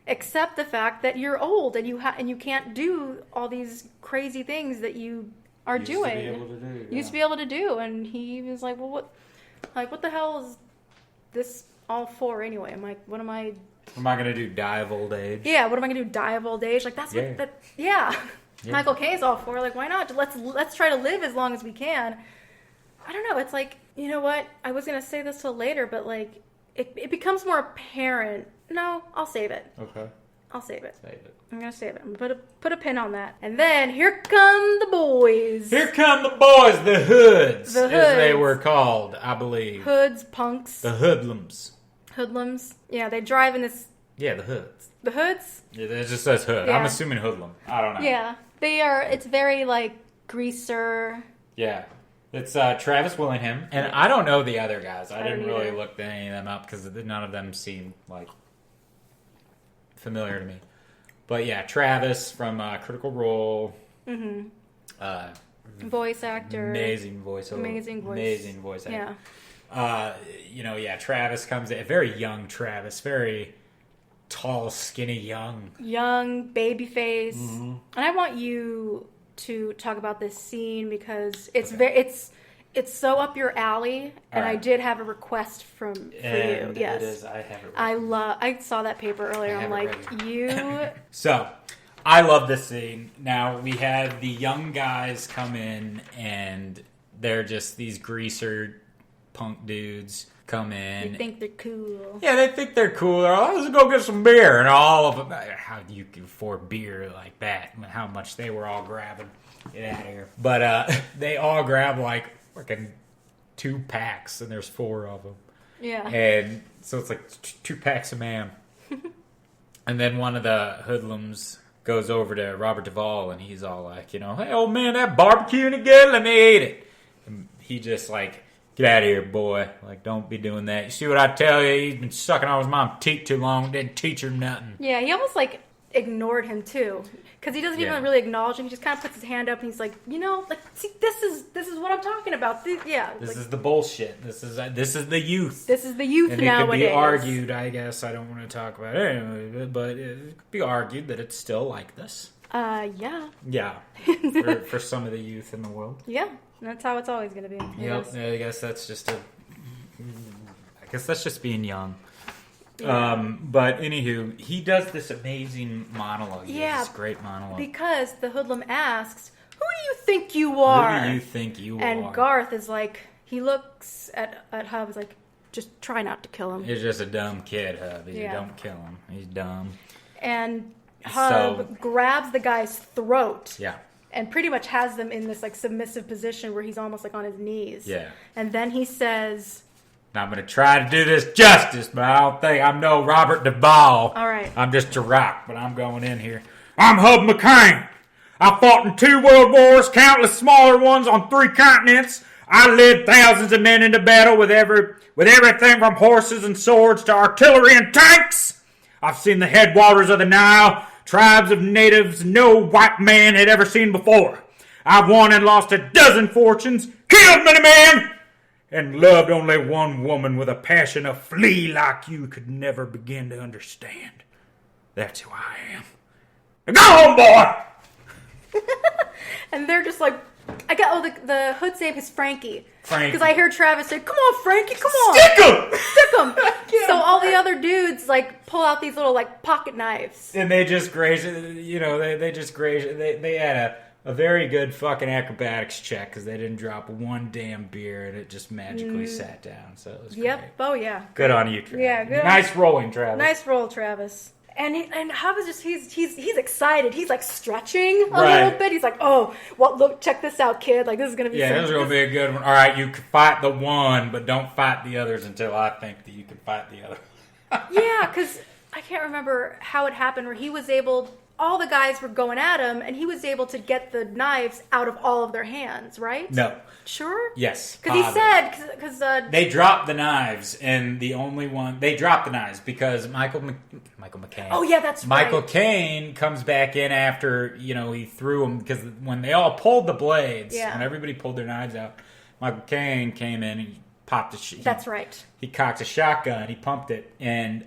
accept the fact that you're old and you can't do all these crazy things that you are doing. Used to be able to do. And he was like, well, what the hell is this all for anyway? I'm like, what am I gonna do? Die of old age? Yeah, what am I gonna do? Die of old age? Like, that's what that. Yeah. Michael Caine all for. Like, why not? Let's try to live as long as we can. I don't know. It's like, you know what? I was gonna say this till later, but like, it becomes more apparent. No, I'll save it.
Okay.
I'll save it.
Save it.
I'm gonna save it. I'm gonna put a pin on that. And then here come the boys.
Here come the boys, the hoods, as they were called, I believe.
Hoods, punks.
The hoodlums.
Hoodlums. Yeah, they drive in this.
Yeah, the hoods.
The hoods?
Yeah, it just says hood.
Yeah.
I'm assuming hoodlum. I don't know.
Yeah. They are, it's very like greaser.
Yeah. It's Travis Willingham. And I don't know the other guys. I didn't really look any of them up because none of them seem like familiar to me. But yeah, Travis from Critical Role.
Voice actor.
Amazing voice.
Amazing voice.
Amazing voice actor.
Yeah.
Travis comes in. Very young Travis. Very tall, skinny, young.
Young, baby face. And I want you to talk about this scene because it's it's so up your alley, and I did have a request for you. Yes,
it is. I have it.
I saw that paper earlier. I'm like, you.
So, I love this scene. Now we have the young guys come in, and they're just these greaser punk dudes come in.
They think they're cool.
Yeah, they think they're cool. They're like, let's go get some beer, and all of them. How do you afford beer like that? How much they were all grabbing? Get out of here! But they all grab like fucking 2 packs, and there's 4 of them.
Yeah.
And so it's like 2 packs a man. And then one of the hoodlums goes over to Robert Duvall, and he's all like, hey, old man, that barbecue any good? Let me eat it. And he just like, get out of here, boy. Like, don't be doing that. You see what I tell you? He's been sucking on his mom's teat too long. Didn't teach her nothing.
Yeah, he almost like ignored him too, because he doesn't even really acknowledge him. He just kind of puts his hand up and he's like, see, this is what I'm talking about. This
is the bullshit. This is the youth.
This is the youth
and
nowadays.
It could be argued, I guess. I don't want to talk about it anyway, but it could be argued that it's still like this.
Yeah. for some of the youth in the world.
Yeah, that's how it's always going to be.
Yep. I guess that's just being young.
Yeah.
But anywho, he does this amazing monologue.
Yeah,
this great monologue.
Because the hoodlum asks, "Who do you think you are?"
Who do you think you are?
And Garth is like, he looks at Hub, is like, just try not to kill him.
He's just a dumb kid, Hub. Don't kill him. He's dumb.
And Hub grabs the guy's throat.
Yeah.
And pretty much has them in this like submissive position where he's almost like on his knees.
Yeah.
And then he says,
"Now I'm going to try to do this justice, but I don't think I'm no Robert Duvall.
All right.
I'm just Jarokk, but I'm going in here. I'm Hub McCain. I fought in 2 world wars, countless smaller ones on 3 continents. I led thousands of men into battle with everything from horses and swords to artillery and tanks. I've seen the headwaters of the Nile, tribes of natives no white man had ever seen before. I've won and lost 12 fortunes, killed many men, and loved only one woman with a passion a flea like you could never begin to understand. That's who I am. Now go home, boy!"
And they're just like, the hood's name is Frankie.
Frankie.
Because I hear Travis say, "Come on, Frankie, come on.
Stick 'em!
Stick 'em!" So all the other dudes, like, pull out these little, like, pocket knives.
And they just graze, they just graze, they had a very good fucking acrobatics check because they didn't drop one damn beer and it just magically sat down. So it was great.
Yep. Oh, yeah.
Good on you, Travis.
Yeah, good.
Nice rolling, Travis.
Nice roll, Travis. And Hub is just, he's excited. He's like stretching a little bit. He's like, "Oh, well, look, check this out, kid. Like, this is going to be
this is going to be a good one. All right, you can fight the one, but don't fight the others until I think that you can fight the other."
Yeah, because I can't remember how it happened where he was able, all the guys were going at him, and he was able to get the knives out of all of their hands, right?
No.
Sure?
Yes.
Because he said, because
they dropped the knives, and the only one they dropped the knives because Michael McCain.
Oh yeah, that's
Michael
right.
Caine comes back in after he threw them because when they all pulled the blades, when everybody pulled their knives out, Michael Caine came in and he popped
That's right.
He cocked a shotgun, he pumped it, and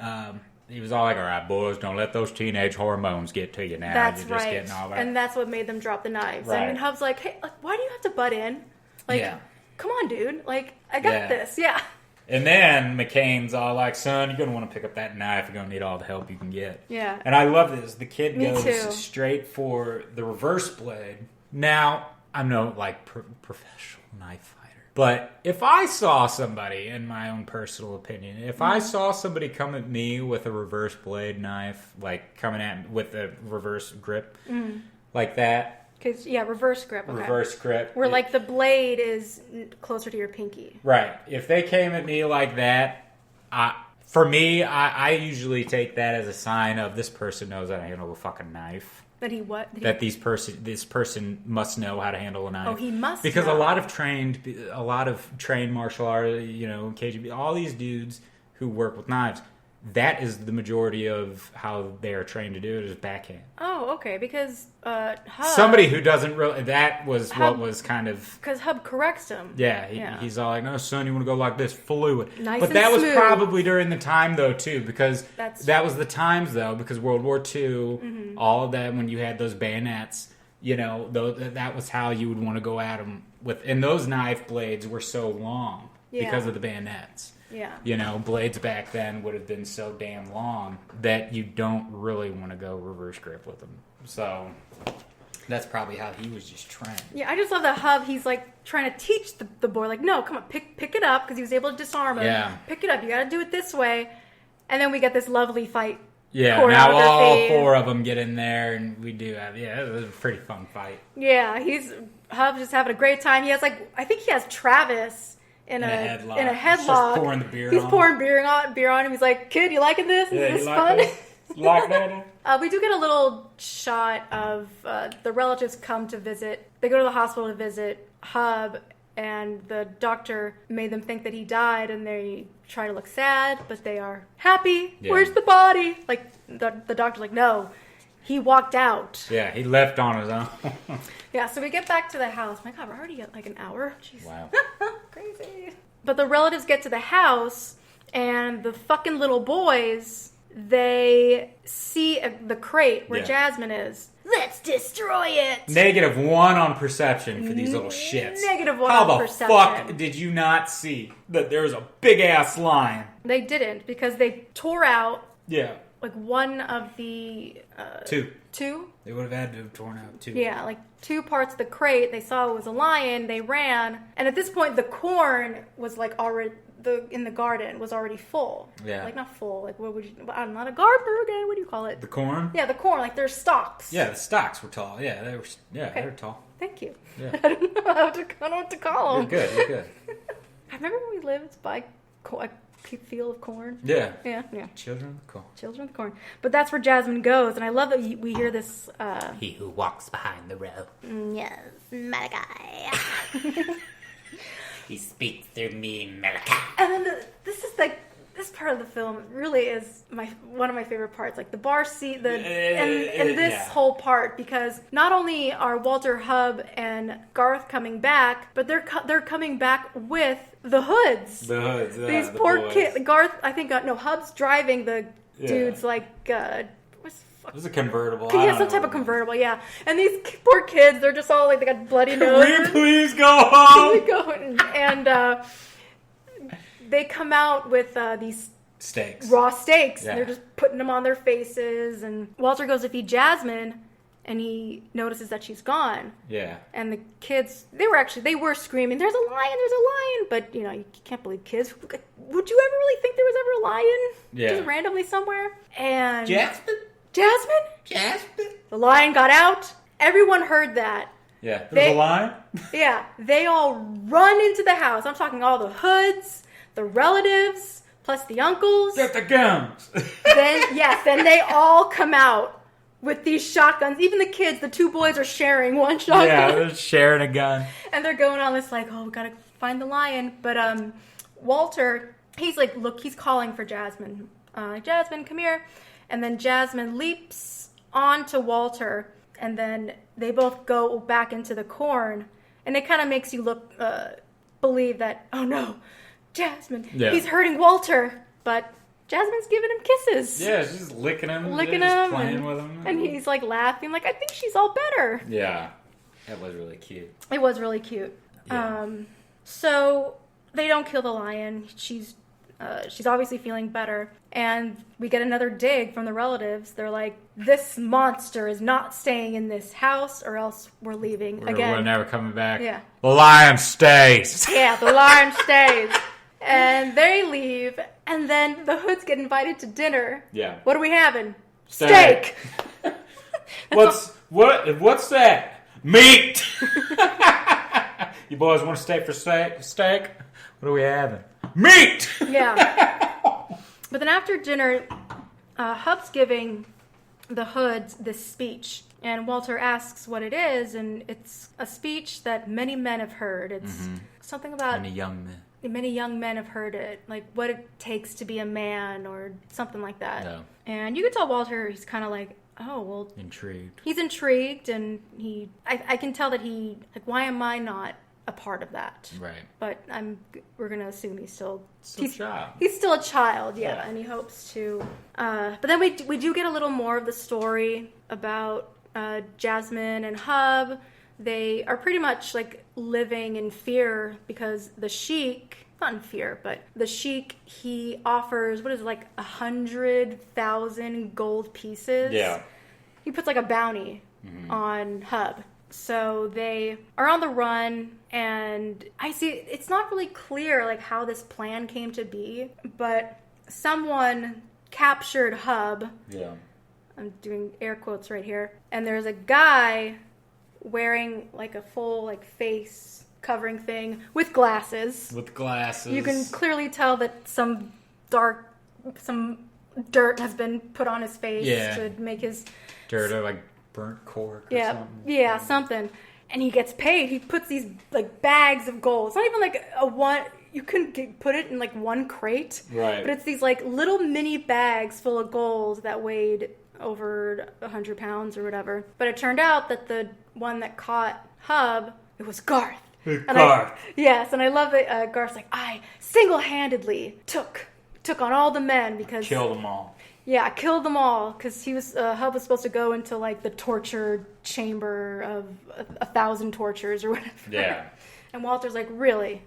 he was all like, "All right, boys, don't let those teenage hormones get to you now.
That's
You're just
right.
getting all that."
And that's what made them drop the knives.
Right.
And Hub's like, "Hey, why do you have to butt in? Like, come on, dude. Like, I got this. Yeah."
And then McCain's all like, "Son, you're going to want to pick up that knife. You're going to need all the help you can get."
Yeah.
And I love this. The kid
Me
goes
too.
straight for the reverse blade. Now, I'm no, like, professional knife fighter. But if I saw somebody, in my own personal opinion, if I saw somebody come at me with a reverse blade knife, like coming at me with a reverse grip, like that.
Because, reverse grip. Okay.
Reverse grip.
Where, like, the blade is closer to your pinky.
Right. If they came at me like that, for me, I usually take that as a sign of this person knows how to handle a fucking knife.
That he what?
This person must know how to handle a knife.
Oh, he must
because
know.
a lot of trained martial art, KGB, all these dudes who work with knives, that is the majority of how they are trained to do it is backhand.
Oh, okay. Because Hub,
somebody who doesn't really, that was Hub, what was kind of,
because Hub corrects him.
Yeah, he's all like, "No, son, you want to go like this, fluid."
Nice
but
and
that was
smooth.
probably during the time though too, because
That
was the times though, because World War II, all of that when you had those bayonets, that was how you would want to go at them with, and those knife blades were so long because of the bayonets.
Yeah.
Blades back then would have been so damn long that you don't really want to go reverse grip with them. So that's probably how he was just trained.
Yeah, I just love that Hub, he's like trying to teach the boy, like, "No, come on, pick it up," because he was able to disarm him.
Yeah.
Pick it up, you gotta do it this way. And then we get this lovely fight.
Yeah, now all 4 of them get in there and we do have, it was a pretty fun fight.
Yeah, Hub's just having a great time. He has I think he has Travis in a headlock.
He's just pouring the beer
He's
on
pouring beer on him. He's like, "Kid, you liking this? Is this fun?"
Like that?
We do get a little shot of the relatives come to visit. They go to the hospital to visit Hub, and the doctor made them think that he died, and they try to look sad, but they are happy. Yeah. Where's the body? Like, the doctor's like, "No, He walked out.
Yeah, he left on his own.
Yeah, so we get back to the house. My God, we're already at like an hour. Jeez.
Wow.
Crazy. But the relatives get to the house, and the fucking little boys, they see the crate where Jasmine is. Let's destroy it!
-1 on perception for these little shits.
-1
How
on perception.
How the fuck did you not see that there was a big-ass lion?
They didn't, because they tore out
Yeah.
like one of the... Two?
They would have had to have torn out 2.
Yeah, like 2 parts of the crate. They saw it was a lion. They ran. And at this point, the corn was like already... in the garden was already full.
Yeah.
Like, not full. Like, what would you... I'm not a gardener again. What do you call it?
The corn?
Yeah, the corn. Like, there's stalks.
Yeah, the stalks were tall. Yeah, they were tall.
Thank you.
Yeah.
I don't know I don't know what to call them.
You're good.
I remember when we lived by a field of corn.
Yeah.
Yeah.
Children of the corn.
Children of the corn. But that's where Jasmine goes, and I love that we hear this...
He who walks behind the row.
Yes, Malachi.
He speaks through me, Malachi.
And then this is like... This part of the film really is one of my favorite parts, like the bar seat, and this whole part, because not only are Walter, Hub, and Garth coming back, but they're coming back with the Hoods.
The Hoods,
These poor kids. Garth, I think, Hub's driving the dude's like what's the fuck?
It was a convertible.
Yeah, some type of convertible. Yeah, and these poor kids, they're just all like they got bloody noses.
Can we please go home?
And they come out with these
steaks,
raw steaks.
Yeah.
And they're just putting them on their faces. And Walter goes to feed Jasmine, and he notices that she's gone.
Yeah.
And the kids, they were screaming, "There's a lion! There's a lion!" But you can't believe kids. Would you ever really think there was ever a lion just randomly somewhere? And Jasmine. The lion got out. Everyone heard that.
Yeah. There's a lion.
Yeah. They all run into the house. I'm talking all the Hoods, the relatives, plus the uncles.
Get the guns.
Then they all come out with these shotguns. Even the kids, the 2 boys are sharing one shotgun.
Yeah, they're sharing a gun.
And they're going on this like, we gotta find the lion. But Walter, he's like, he's calling for Jasmine. Jasmine, come here. And then Jasmine leaps onto Walter, and then they both go back into the corn. And it kind of makes you believe that, oh no, Jasmine, he's hurting Walter, but Jasmine's giving him kisses.
Yeah, she's licking him, playing with him,
and he's like laughing, like I think she's all better.
Yeah, that was really cute.
It was really cute. Yeah. So they don't kill the lion. She's obviously feeling better, and we get another dig from the relatives. They're like, "This monster is not staying in this house, or else we're leaving again.
We're never coming back."
Yeah,
the lion stays.
Yeah, the lion stays. And they leave, and then the Hoods get invited to dinner. Yeah. What are we having? Steak!
What's that? Meat! You boys want to stay for steak? What are we having? Meat!
Yeah. But then after dinner, Hub's giving the Hoods this speech, and Walter asks what it is, and it's a speech that many men have heard. It's something about... Many young men have heard it, like what it takes to be a man or something like that. Yeah. And you can tell Walter, he's kind of like, oh, well...
Intrigued.
He's intrigued, and I can tell that why am I not a part of that?
Right.
But we're going to assume he's still
a child.
He's still a child, yeah, and he hopes to... but then we do get a little more of the story about Jasmine and Hub. They are pretty much like living in fear because the sheik, not in fear, but the sheik, he offers, 100,000 gold pieces. Yeah. He puts like a bounty on Hub. So they are on the run, and I see it's not really clear like how this plan came to be, but someone captured Hub. Yeah. I'm doing air quotes right here. And there's a guy wearing like a full like face covering thing with glasses. You can clearly tell that some dirt has been put on his face to make his
dirt or like burnt cork or something.
Yeah, something. And he gets paid. He puts these like bags of gold. It's not even like a one. You couldn't put it in like one crate.
Right.
But it's these like little mini bags full of gold that weighed over 100 pounds or whatever. But it turned out that the one that caught Hub, it was Garth.
Garth.
Yes, and I love it. Garth's like, I single-handedly took on all the men because...
Killed them all.
Yeah, I killed them all because he was Hub was supposed to go into like the torture chamber of 1,000 tortures or whatever.
Yeah.
And Walter's like, really?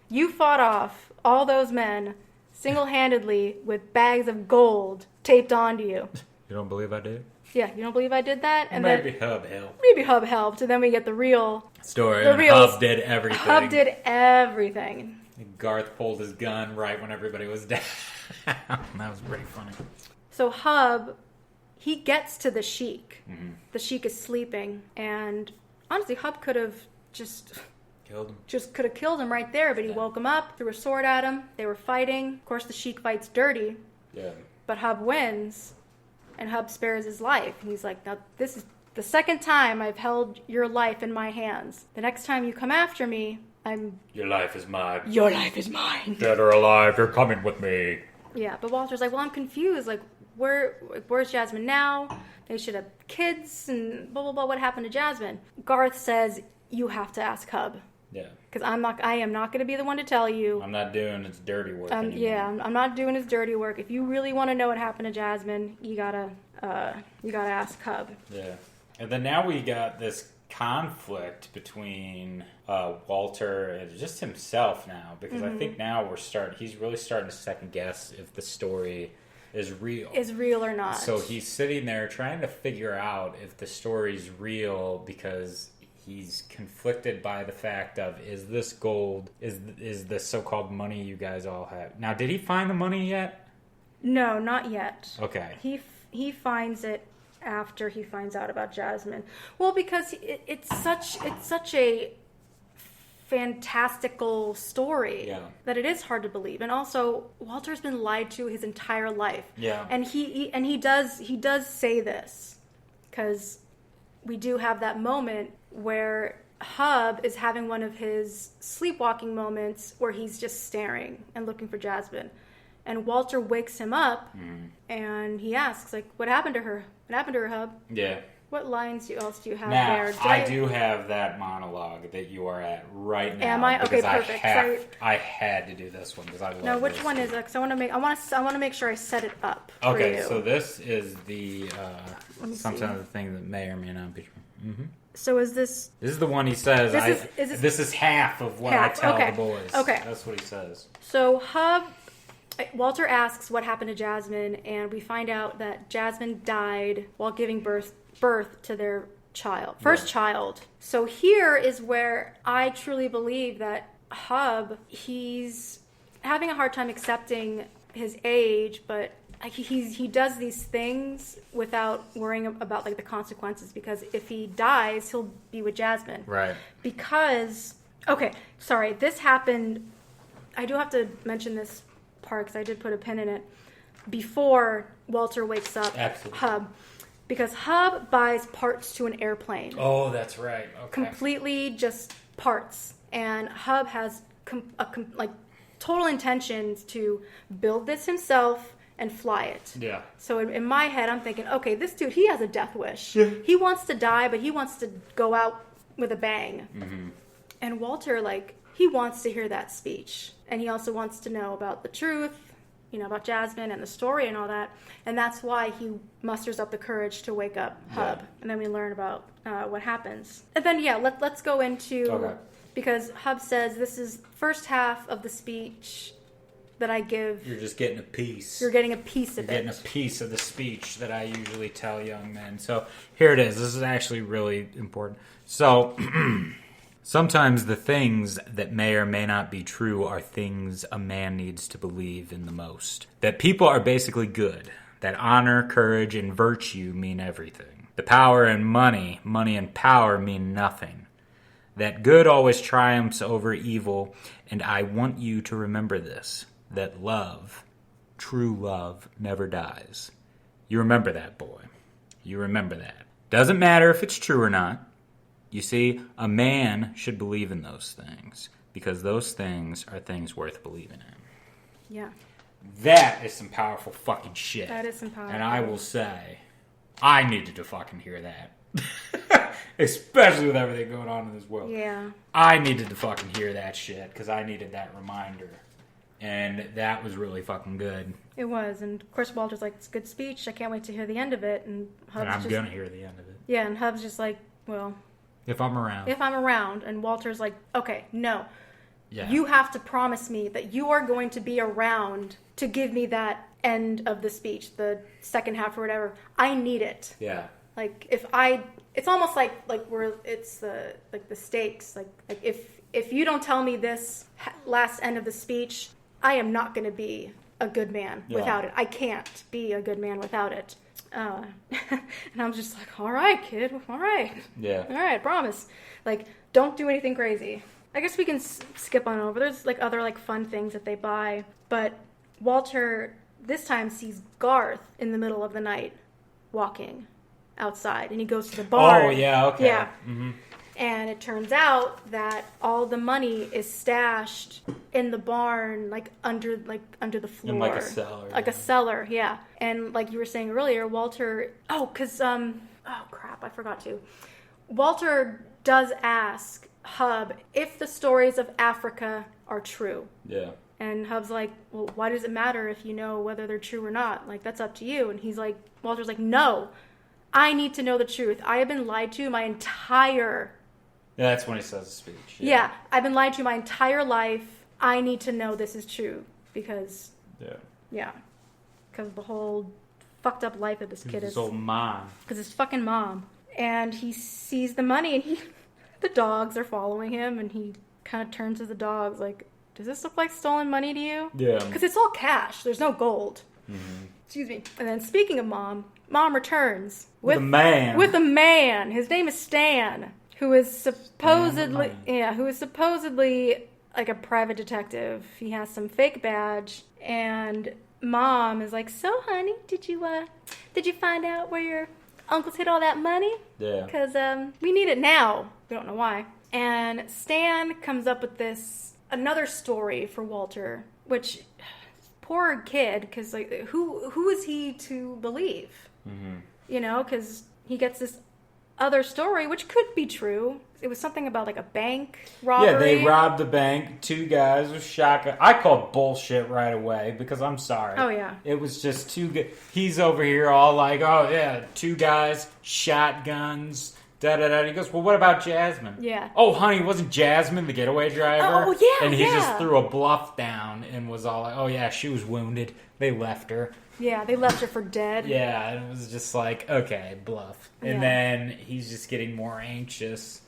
You fought off all those men single-handedly with bags of gold taped onto you.
You don't believe I did?
Yeah, you don't believe I did that? And
maybe Hub helped.
Maybe Hub helped, and then we get the real
story. Hub did everything.
Hub did everything.
Garth pulled his gun right when everybody was down. That was pretty funny.
So Hub, he gets to the Sheik.
Mm-hmm.
The Sheik is sleeping, and honestly, Hub could have just
killed him.
Just could have killed him right there, but he woke him up, threw a sword at him. They were fighting. Of course, the Sheik fights dirty.
Yeah.
But Hub wins, and Hub spares his life. And he's like, now this is the second time I've held your life in my hands. The next time you come after me,
Your life is mine.
Your life is mine.
Dead or alive, you're coming with me.
Yeah, but Walter's like, well, I'm confused. Like, where's Jasmine now? They should have kids and blah, blah, blah. What happened to Jasmine? Garth says, you have to ask Hub.
Yeah.
Because I am not going to be the one to tell you.
I'm not doing his dirty work anymore.
Yeah, I'm not doing his dirty work. If you really want to know what happened to Jasmine, you gotta ask Hub.
Yeah. And then now we got this conflict between Walter and just himself now, because I think now he's really starting to second guess if the story is real.
Is real or not.
So he's sitting there trying to figure out if the story's real, because he's conflicted by the fact of, is this gold, is the so-called money you guys all have. Now, did he find the money yet?
No, not yet.
Okay.
He finds it after he finds out about Jasmine. Well, because it's such a fantastical story that it is hard to believe. And also, Walter's been lied to his entire life.
Yeah.
And he does say this, because we do have that moment where Hub is having one of his sleepwalking moments where he's just staring and looking for Jasmine. And Walter wakes him up, and he asks, like, what happened to her? What happened to her, Hub?
Yeah.
What lines else do you have
now,
there?
I do have that monologue that you are at right now.
Am I? Okay, perfect.
I had to do this one because I love
No, which
this
one is it? Because I want to make sure I set it up for
Okay,
you.
so this is the something of the thing that may or may not be true. Mm-hmm.
So is this...
This is the one he says, this is half of what I tell the boys.
Okay.
That's what he says.
So Walter asks what happened to Jasmine, and we find out that Jasmine died while giving birth to their first child. So here is where I truly believe that Hub, he's having a hard time accepting his age, but he does these things without worrying about like the consequences, because if he dies, he'll be with Jasmine.
Right.
Because, okay, sorry, this happened, I do have to mention this part because I did put a pin in it, before Walter wakes up.
Absolutely.
Hub. Because Hub buys parts to an airplane.
Oh, that's right. Okay.
Completely just parts. And Hub has total intentions to build this himself and fly it. Yeah. So in my head, I'm thinking, okay, this dude, he has a death wish. Yeah. He wants to die, but he wants to go out with a bang. Mm-hmm. And Walter, he wants to hear that speech. And he also wants to know about the truth, about Jasmine and the story and all that. And that's why he musters up the courage to wake up Hub. Yeah. And then we learn about what happens. And then, let's go into... Okay. Because Hub says, this is first half of the speech that I give.
You're just getting a piece.
You're getting a piece of it.
You're getting a piece of the speech that I usually tell young men. So here it is. This is actually really important. So sometimes the things that may or may not be true are things a man needs to believe in the most. That people are basically good. That honor, courage, and virtue mean everything. The power and money and power mean nothing. That good always triumphs over evil, and I want you to remember this, that love, true love, never dies. You remember that, boy. You remember that. Doesn't matter if it's true or not. You see, a man should believe in those things, because those things are things worth believing in.
Yeah.
That is some powerful fucking shit.
That is some powerful.
And I will say,
I needed to fucking hear that. Especially with everything going on in this world.
Yeah.
I needed to fucking hear that shit because I needed that reminder. And that was really fucking good.
It was. And of course, Walter's like, it's a good speech. I can't wait to hear the end of it. And Hub's
going to hear the end of it.
Yeah, and Hub's just like, well...
If I'm around.
If I'm around. And Walter's like, okay, no.
Yeah.
You have to promise me that you are going to be around to give me that end of the speech, the second half or whatever. I need it.
Yeah.
Like, it's almost like it's the stakes. Like if you don't tell me this last end of the speech, I am not going to be a good man without it. I can't be a good man without it. And I'm just like, all right, kid, all right.
Yeah.
All right, promise. Like, don't do anything crazy. I guess we can skip on over. There's like other like fun things that they buy, but Walter this time sees Garth in the middle of the night walking outside, and he goes to the barn.
Oh yeah, okay.
Yeah.
Mm-hmm.
And it turns out that all the money is stashed in the barn, like under the floor,
In like a cellar.
like a cellar. Yeah. And like you were saying earlier, Walter. Oh, because oh crap, I forgot to. Walter does ask Hub if the stories of Africa are true.
Yeah.
And Hub's like, well, why does it matter if you know whether they're true or not? Like, that's up to you. And he's like, Walter's like, no, I need to know the truth. I have been lied to my entire...
Yeah, that's when he says the speech.
Yeah, I've been lied to my entire life. I need to know this is true. Because... Yeah. Because the whole fucked up life of this kid is...
His old mom.
Because his fucking mom. And he sees the money, and the dogs are following him, and he kind of turns to the dogs like... Does this look like stolen money to you?
Yeah.
Because it's all cash. There's no gold.
Mm-hmm.
Excuse me. And then speaking of Mom returns.
With a man.
With a man. His name is Stan, who is supposedly... who is supposedly like a private detective. He has some fake badge. And Mom is like, so honey, did you find out where your uncles hid all that money?
Yeah.
Because we need it now. We don't know why. And Stan comes up with another story for Walter, which poor kid, because like who is he to believe?
Mm-hmm.
You know, because he gets this other story, which could be true. It was something about like a bank robbery.
Yeah, they robbed the bank. 2 guys with shotgun. I called bullshit right away because I'm sorry.
Oh yeah,
it was just too good. He's over here all like, oh yeah, 2 guys, shotguns. Da-da-da. He goes, well, what about Jasmine?
Yeah.
Oh, honey, wasn't Jasmine the getaway driver?
Oh, yeah,
And he just threw a bluff down and was all like, oh, yeah, she was wounded. They left her.
Yeah, they left her for dead.
Yeah, and it was just like, okay, bluff. And then he's just getting more anxious.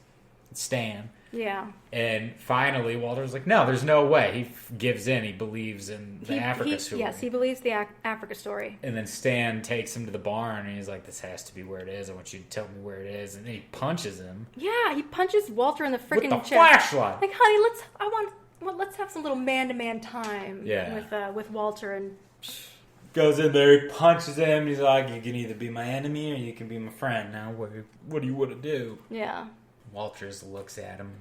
Stan.
Yeah.
And finally, Walter's like, no, there's no way. He gives in. He believes in the Africa story.
Yes, he believes the Africa story.
And then Stan takes him to the barn, and he's like, this has to be where it is. I want you to tell me where it is. And then he punches him.
Yeah, he punches Walter in the freaking
chest. With the
chest.
flashlight.
Like, honey, let's have some little man-to-man time with Walter. And
goes in there, he punches him. He's like, you can either be my enemy or you can be my friend. Now, what do you want to do?
Yeah.
Walters looks at him.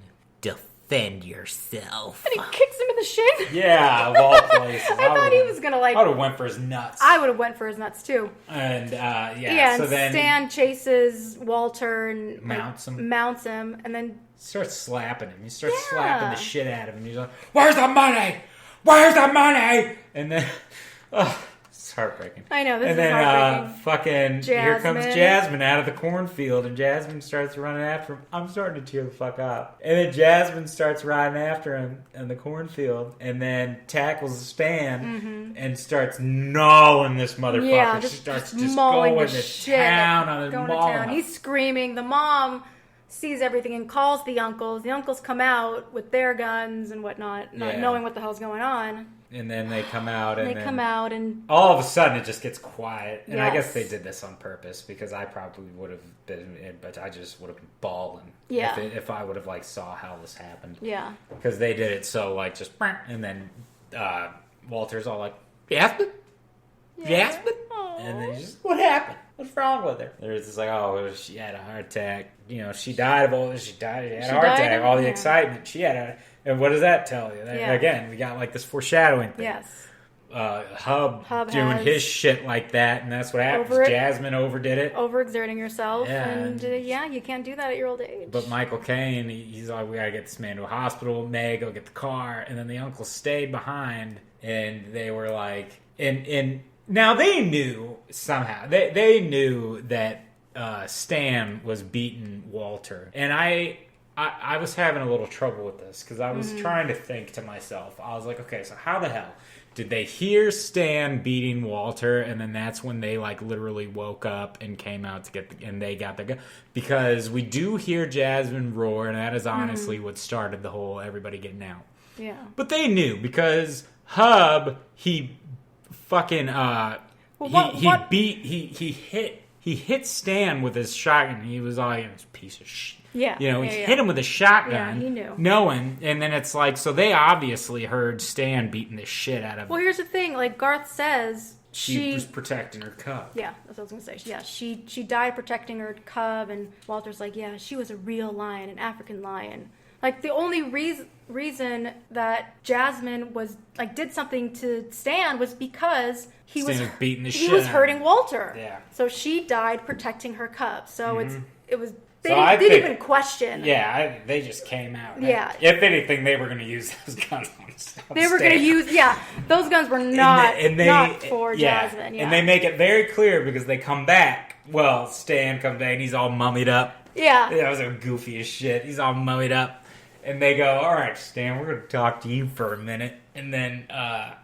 Defend yourself.
And he kicks him in the shin.
Yeah, of all places.
I thought he was gonna like.
I would have went for his nuts.
I would have went for his nuts too.
And
yeah.
So
and
then
Stan chases Walter and
mounts
him, and then
starts slapping him. He starts slapping the shit out of him. He's like, "Where's the money? Where's the money?" And then, it's heartbreaking.
I know this
is
heartbreaking.
Here comes Jasmine out of the cornfield, and Jasmine starts running after him. I'm starting to tear the fuck up. And then Jasmine starts riding after him in the cornfield, and then tackles Stan and starts gnawing this motherfucker.
Yeah,
she starts
just
going
the
to
shit.
town on his
going
mom.
to town. He's screaming. The mom sees everything and calls the uncles. The uncles come out with their guns and whatnot, not knowing what the hell's going on.
And then they come out,
and
all of a sudden it just gets quiet. And I guess they did this on purpose because I probably would have been, but I just would have been bawling.
Yeah.
If I would have saw how this happened.
Yeah.
Because they did it so just, and then Walter's all like, Jasmine? Jasmine?
Aww.
And then he's just, what happened? What's wrong with her? There's just like, oh, she had a heart attack. You know, she died of all this. She had a heart attack. All the excitement. She had a... And what does that tell you? Again, we got this foreshadowing thing.
Yes.
Hub doing his shit like that, and that's what happens. Jasmine overdid it.
Overexerting yourself, and you can't do that at your old age.
But Michael Caine, he's like, we gotta get this man to a hospital. May go get the car, and then the uncle stayed behind, and they were like, and now they knew somehow they knew that Stan was beating Walter, and I was having a little trouble with this because I was trying to think to myself. I was like, okay, so how the hell did they hear Stan beating Walter, and then that's when they like literally woke up and came out to get and they got the gun? Because we do hear Jasmine roar, and that is honestly what started the whole everybody getting out.
Yeah,
but they knew because Hub he fucking he hit Stan with his shotgun. He was like, this piece of shit.
Yeah.
He hit him with a shotgun.
Yeah, he knew.
Knowing. And then it's like, so they obviously heard Stan beating the shit out of him.
Well, here's the thing. Like, Garth says
she was protecting her cub.
Yeah, that's what I was going to say. Yeah, she died protecting her cub, and Walter's like, yeah, she was a real lion, an African lion. Like, the only reason that Jasmine was, like, did something to Stan was because he was
beating the shit.
He was hurting Walter.
Yeah.
So she died protecting her cub. So it was... They didn't even question.
Yeah, they just came out.
Yeah.
If anything, they were going to use those guns on
They were going to use, those guns were not for Jasmine. Yeah.
And they make it very clear because they come back. Well, Stan comes back and he's all mummied up.
Yeah.
That was goofy as shit. He's all mummied up. And they go, all right, Stan, we're going to talk to you for a minute. And then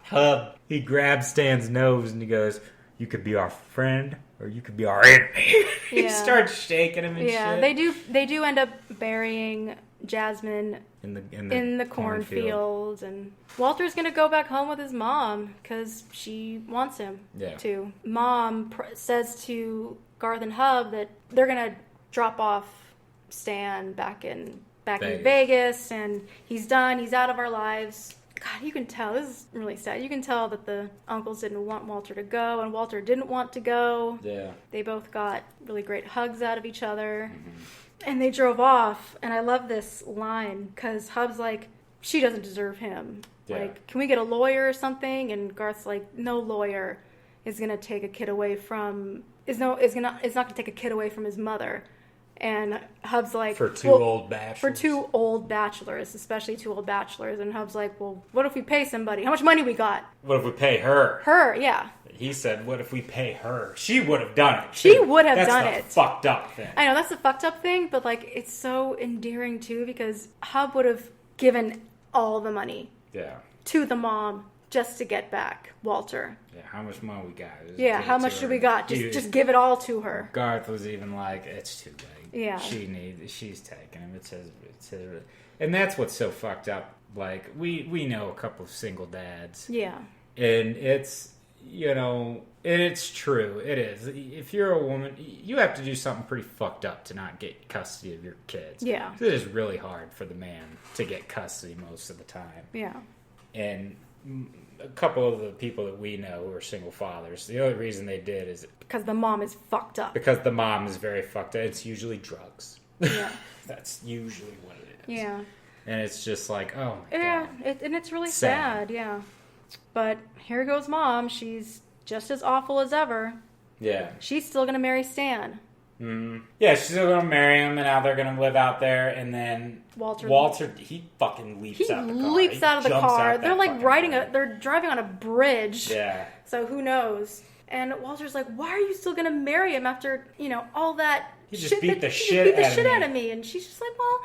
Hub, he grabs Stan's nose and he goes, you could be our friend or you could be our enemy. He starts shaking him and shit.
Yeah, they do end up burying Jasmine in the cornfields, and Walter's gonna go back home with his mom because she wants him to. Mom says to Garth and Hub that they're gonna drop off Stan back in Vegas, and he's done. He's out of our lives. God, you can tell. This is really sad. You can tell that the uncles didn't want Walter to go, and Walter didn't want to go.
Yeah. They
both got really great hugs out of each other. Mm-hmm. And they drove off, and I love this line, because Hub's like, she doesn't deserve him. Yeah. Like, can we get a lawyer or something? And Garth's like, no lawyer is going to take a kid away from... It's not going to take a kid away from his mother. And Hub's like...
For two old bachelors.
For two old bachelors, especially two old bachelors. And Hub's like, well, what if we pay somebody? How much money we got?
What if we pay her?
Her, yeah.
He said, what if we pay her? She would have done it.
She would have done it.
That's the fucked up thing.
I know, that's the fucked up thing, but, like, it's so endearing, too, because Hub would have given all the money to the mom just to get back Walter.
Yeah, how much money we got?
How much do we got? Just give it all to her.
Garth was even like, it's too late.
Yeah.
She's taking him. It's his, and that's what's so fucked up. Like, we know a couple of single dads.
Yeah.
And it's, it's true. It is. If you're a woman, you have to do something pretty fucked up to not get custody of your kids.
Yeah.
It is really hard for the man to get custody most of the time.
Yeah.
And a couple of the people that we know who are single fathers, the only reason they did is...
Because the mom is fucked up.
Because the mom is very fucked up. It's usually drugs.
Yeah.
That's usually what it is.
Yeah.
And it's just like, oh my
God.
And
it's really sad, yeah. But here goes Mom. She's just as awful as ever.
Yeah.
She's still going to marry Stan.
Mm-hmm. Yeah, she's still going to marry him, and now they're going to live out there, and then Walter, he fucking leaps out of the car.
He leaps out of the car. They're like they're driving on a bridge.
Yeah.
So who knows? And Walter's like, why are you still going to marry him after, all that
He just beat the shit
out of me. And she's just like, well,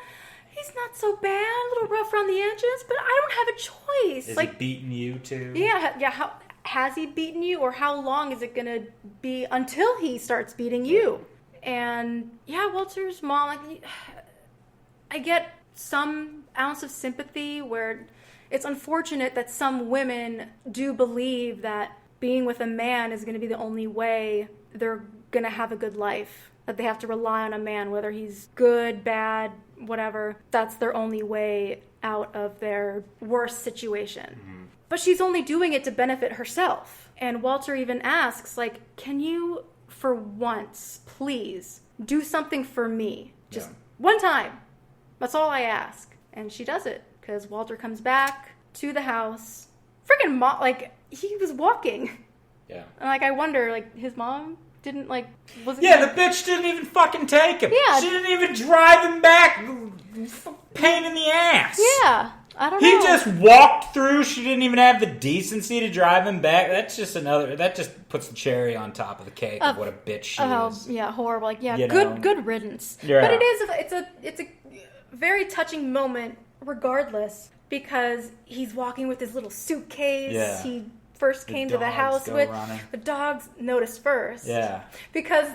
he's not so bad, a little rough around the edges, but I don't have a choice.
Is he beating you too?
Yeah. Has he beaten you, or how long is it going to be until he starts beating you? And Walter's mom, like, I get some ounce of sympathy where it's unfortunate that some women do believe that being with a man is going to be the only way they're going to have a good life. That they have to rely on a man, whether he's good, bad, whatever. That's their only way out of their worst situation. Mm-hmm. But she's only doing it to benefit herself. And Walter even asks, like, can you, for once, please, do something for me? Just one time. That's all I ask. And she does it, because Walter comes back to the house freaking mom, like, he was walking.
Yeah.
And, like, I wonder, like, his mom didn't, like, wasn't...
Yeah, the bitch didn't even fucking take him.
Yeah.
She didn't even drive him back. Pain in the ass.
Yeah. I don't know.
He just walked through. She didn't even have the decency to drive him back. That just puts the cherry on top of the cake of what a bitch she is.
Yeah, horrible. Like, yeah,
You know?
good riddance.
Yeah.
But it's a very touching moment regardless, because he's walking with his little suitcase.
Yeah.
He first came to the house with
running.
the dogs noticed first.
Yeah.
Because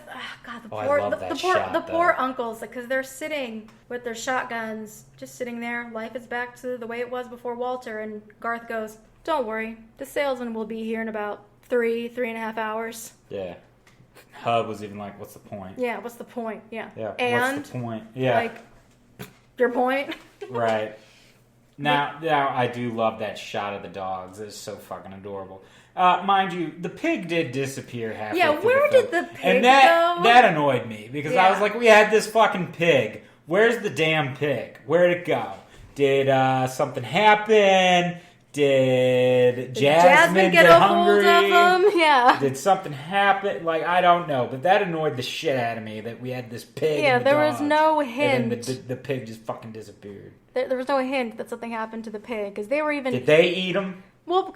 the poor
though.
uncles, because they're sitting with their shotguns, just sitting there. Life is back to the way it was before Walter. And Garth goes, "Don't worry, the salesman will be here in about 3.5 hours."
Yeah. Hub was even like, "What's the point?"
Yeah, what's the point? Yeah.
Yeah.
And
what's the point? Yeah.
like, your point?
Right. Now I do love that shot of the dogs. It's so fucking adorable. Mind you, the pig did disappear halfway through
where
the film.
did the pig
and that,
go?
that annoyed me, because I
Yeah.
was like, we had this fucking pig. Where's the damn pig? Where'd it go? Did something happen? Did Jasmine
get a hold
hungry?
of him? Yeah.
Did something happen? Like, I don't know, but that annoyed the shit out of me that we had this pig.
Yeah,
and the
there was
dogs,
no
and then
hint.
the pig just fucking disappeared.
There was no hint that something happened to the pig, because they were even...
Did they eat him?
Well,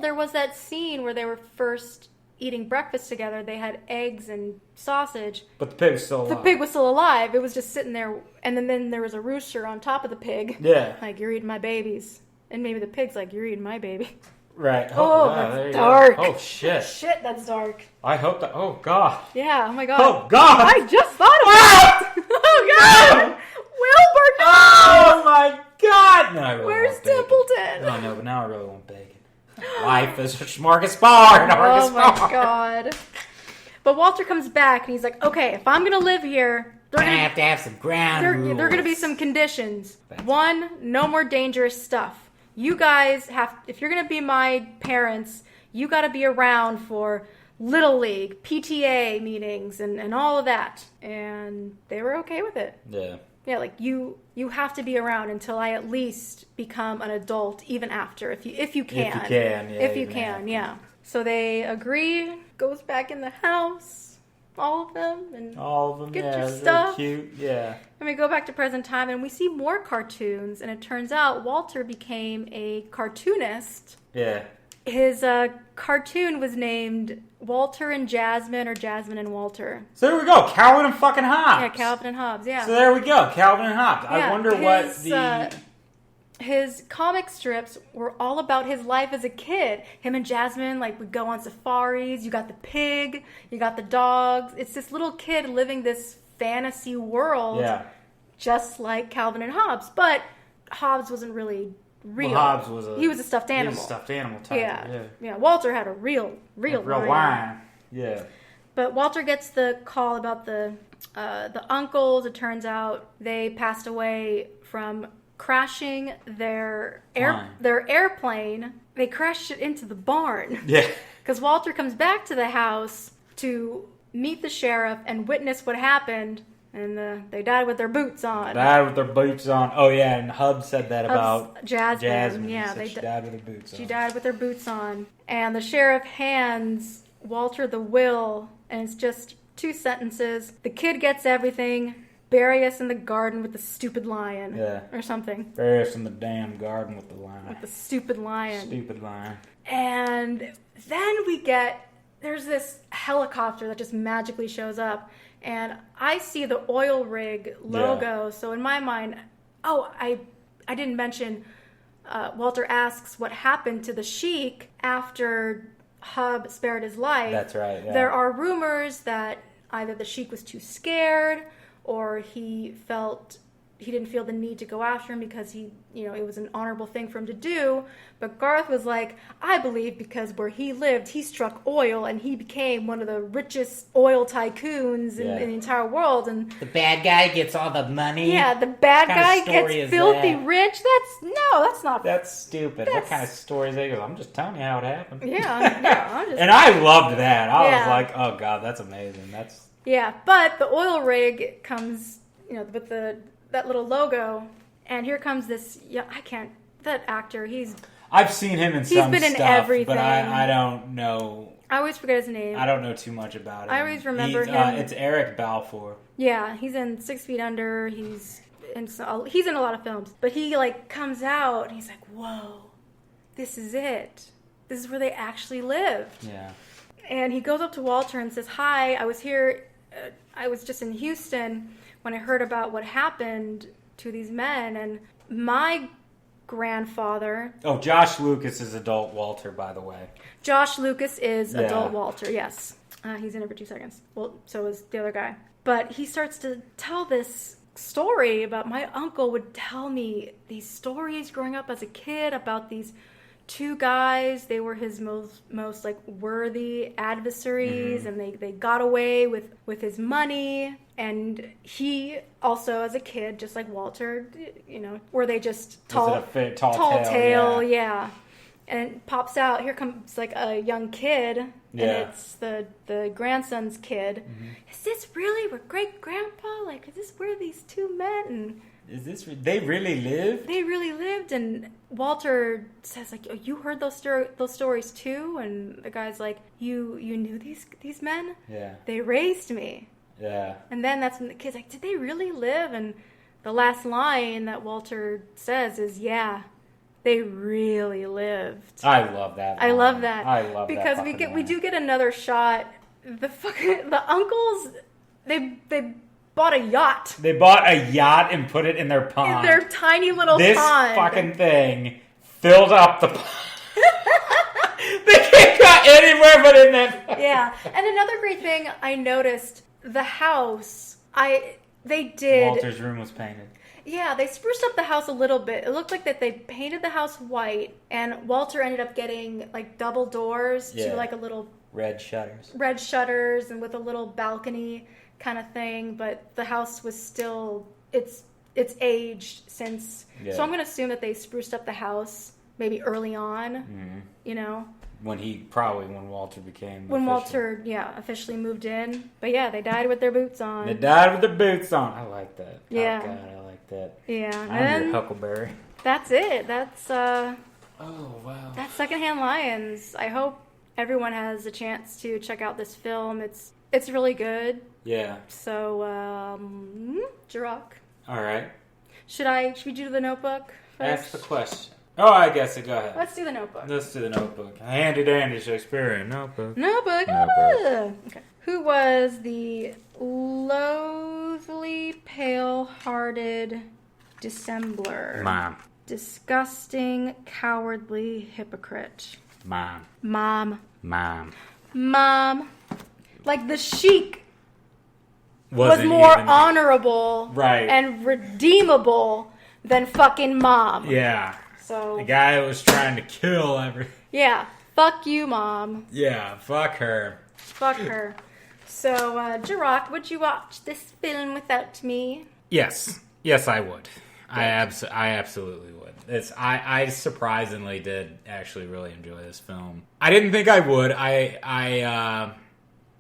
there was that scene where they were first eating breakfast together. They had eggs and sausage.
But the pig was still alive.
The pig was still alive. It was just sitting there, and then there was a rooster on top of the pig.
Yeah.
Like, "You're eating my babies." And maybe the pig's like, "You're eating my baby."
Right.
Oh,
wow, there
that's
you
dark.
go. Oh, shit.
Shit, that's dark.
I hope that... Oh, God.
Yeah, oh my god.
Oh, God.
I just thought about it. Oh god! Wilbur, no!
Oh, my God. No, I really
Where's
want bacon.
Templeton?
Oh, no, but now I really want bacon. Life is a smorgasbord.
Oh my god. But Walter comes back and he's like, "Okay, if I'm gonna live here,
I have to have some ground rules.
there are gonna be some conditions. One, no more dangerous stuff. You guys if you're gonna be my parents, you gotta be around for Little League, PTA meetings, and all of that." And they were okay with it.
Yeah.
Yeah, like, you have to be around until I at least become an adult, even after, if you can.
If you can, yeah.
If you
even
can,
after.
yeah. So they agree, goes back in the house, all of them, and
All of them,
Get
yeah.
your
they're
stuff.
cute, yeah.
and we go back to present time, and we see more cartoons, and it turns out Walter became a cartoonist.
Yeah.
His cartoon was named Walter and Jasmine, or Jasmine and Walter.
So there we go. Calvin and fucking Hobbes.
Yeah, Calvin and Hobbes, yeah.
So there we go. Calvin and Hobbes. I
Yeah,
wonder what the...
his comic strips were all about his life as a kid. Him and Jasmine, like, would go on safaris. You got the pig. You got the dogs. It's this little kid living this fantasy world.
Yeah.
Just like Calvin and Hobbes. But Hobbes wasn't really real.
Well, Hobbes was a...
He was a stuffed animal.
He was a stuffed animal type.
Yeah. Walter had a real
lion. Yeah.
But Walter gets the call about the uncles. It turns out they passed away from crashing their airplane. They crashed it into the barn.
Yeah.
Because Walter comes back to the house to meet the sheriff and witness what happened, and they died with their boots on.
Died with their boots on. Oh, yeah, and Hub said that about
Jasmine. Yeah,
she died with her boots on.
She died with her boots on. And the sheriff hands Walter the will, and it's just 2 sentences. "The kid gets everything. Bury us in the garden with the stupid lion."
Yeah.
Or something.
Bury us in the damn garden with the lion.
With the stupid lion.
Stupid lion.
And then there's this helicopter that just magically shows up. And I see the oil rig logo. Yeah. So in my mind, I didn't mention, Walter asks what happened to the Sheik after Hub spared his life.
That's right, yeah.
There are rumors that either the Sheik was too scared, or he didn't feel the need to go after him because it was an honorable thing for him to do. But Garth was like, "I believe because where he lived, he struck oil and he became one of the richest oil tycoons in the entire world." And
the bad guy gets all the money.
Yeah, the bad guy gets filthy rich. That's not.
That's stupid. What kind of story is that? He goes, "I'm just telling you how it happened."
Yeah, I'm just.
And I loved that. I was like, "Oh God, that's amazing."
Yeah, but the oil rig comes, with that little logo, and here comes this. Yeah, that actor.
I've seen him in some
been in
stuff,
everything.
but I don't know.
I always forget his name.
I don't know too much about him.
I always remember him.
It's Eric Balfour.
Yeah, he's in 6 Feet Under. He's in a lot of films. But he, like, comes out, and he's like, whoa, this is it. This is where they actually lived.
Yeah.
And he goes up to Walter and says, hi, I was here, I was just in Houston when I heard about what happened to these men. And my grandfather...
Oh, Josh Lucas is adult Walter, by the way.
Josh Lucas is adult Walter, yes. He's in it for 2 seconds. Well, so is the other guy. But he starts to tell this story about my uncle would tell me these stories growing up as a kid about these 2 guys. They were his most like worthy adversaries, and they got away with his money. And he also, as a kid, just like Walter, you know, were they just tall tale, yeah. And it pops out, here comes like a young kid, and it's the grandson's kid. Is this really where great grandpa? Like, is this where these 2 met? And
is this they really lived?
They really lived. And Walter says, like, oh, you heard those stories too? And the guy's like, you knew these men?
Yeah.
They raised me.
Yeah.
And then that's when the kid's like, did they really live? And the last line that Walter says is, yeah, they really lived.
I love that.
I love that.
I love
because
that. Because
we do get another shot. The uncles, they bought a yacht.
They bought a yacht and put it in their pond.
In their tiny little
this
pond.
This fucking thing filled up the pond. They can't go anywhere but in that.
Yeah. And another great thing I noticed, the house, they did...
Walter's room was painted.
Yeah, they spruced up the house a little bit. It looked like that they painted the house white, and Walter ended up getting like double doors to like a little...
Red shutters
and with a little balcony kind of thing, but the house was still... It's aged since... Yeah. So I'm going to assume that they spruced up the house maybe early on, you know?
When Walter became...
officially moved in. But yeah, they died with their boots on.
They died with their boots on. I like that.
Yeah.
Oh, God, I like that.
Yeah.
I'm your Huckleberry.
That's it. That's,
oh, wow.
That's Secondhand Lions. I hope everyone has a chance to check out this film. It's really good.
Yeah.
So, Jarokk.
All right.
Should we do the Notebook first?
Ask the question. Oh, I guess it. Go ahead.
Let's do the Notebook.
Let's do the Notebook. Handy dandy Shakespearean Notebook.
Notebook. Okay. Who was the loathly, pale-hearted dissembler?
Mom.
Disgusting, cowardly hypocrite.
Mom.
Like the Sheik was more honorable and redeemable than fucking Mom.
Yeah.
So
the guy that was trying to kill everything.
Yeah. Fuck you, Mom.
Yeah. Fuck her.
So, Jarokk, would you watch this film without me?
Yes. Yes, I would. I absolutely would. I surprisingly did actually really enjoy this film. I didn't think I would. I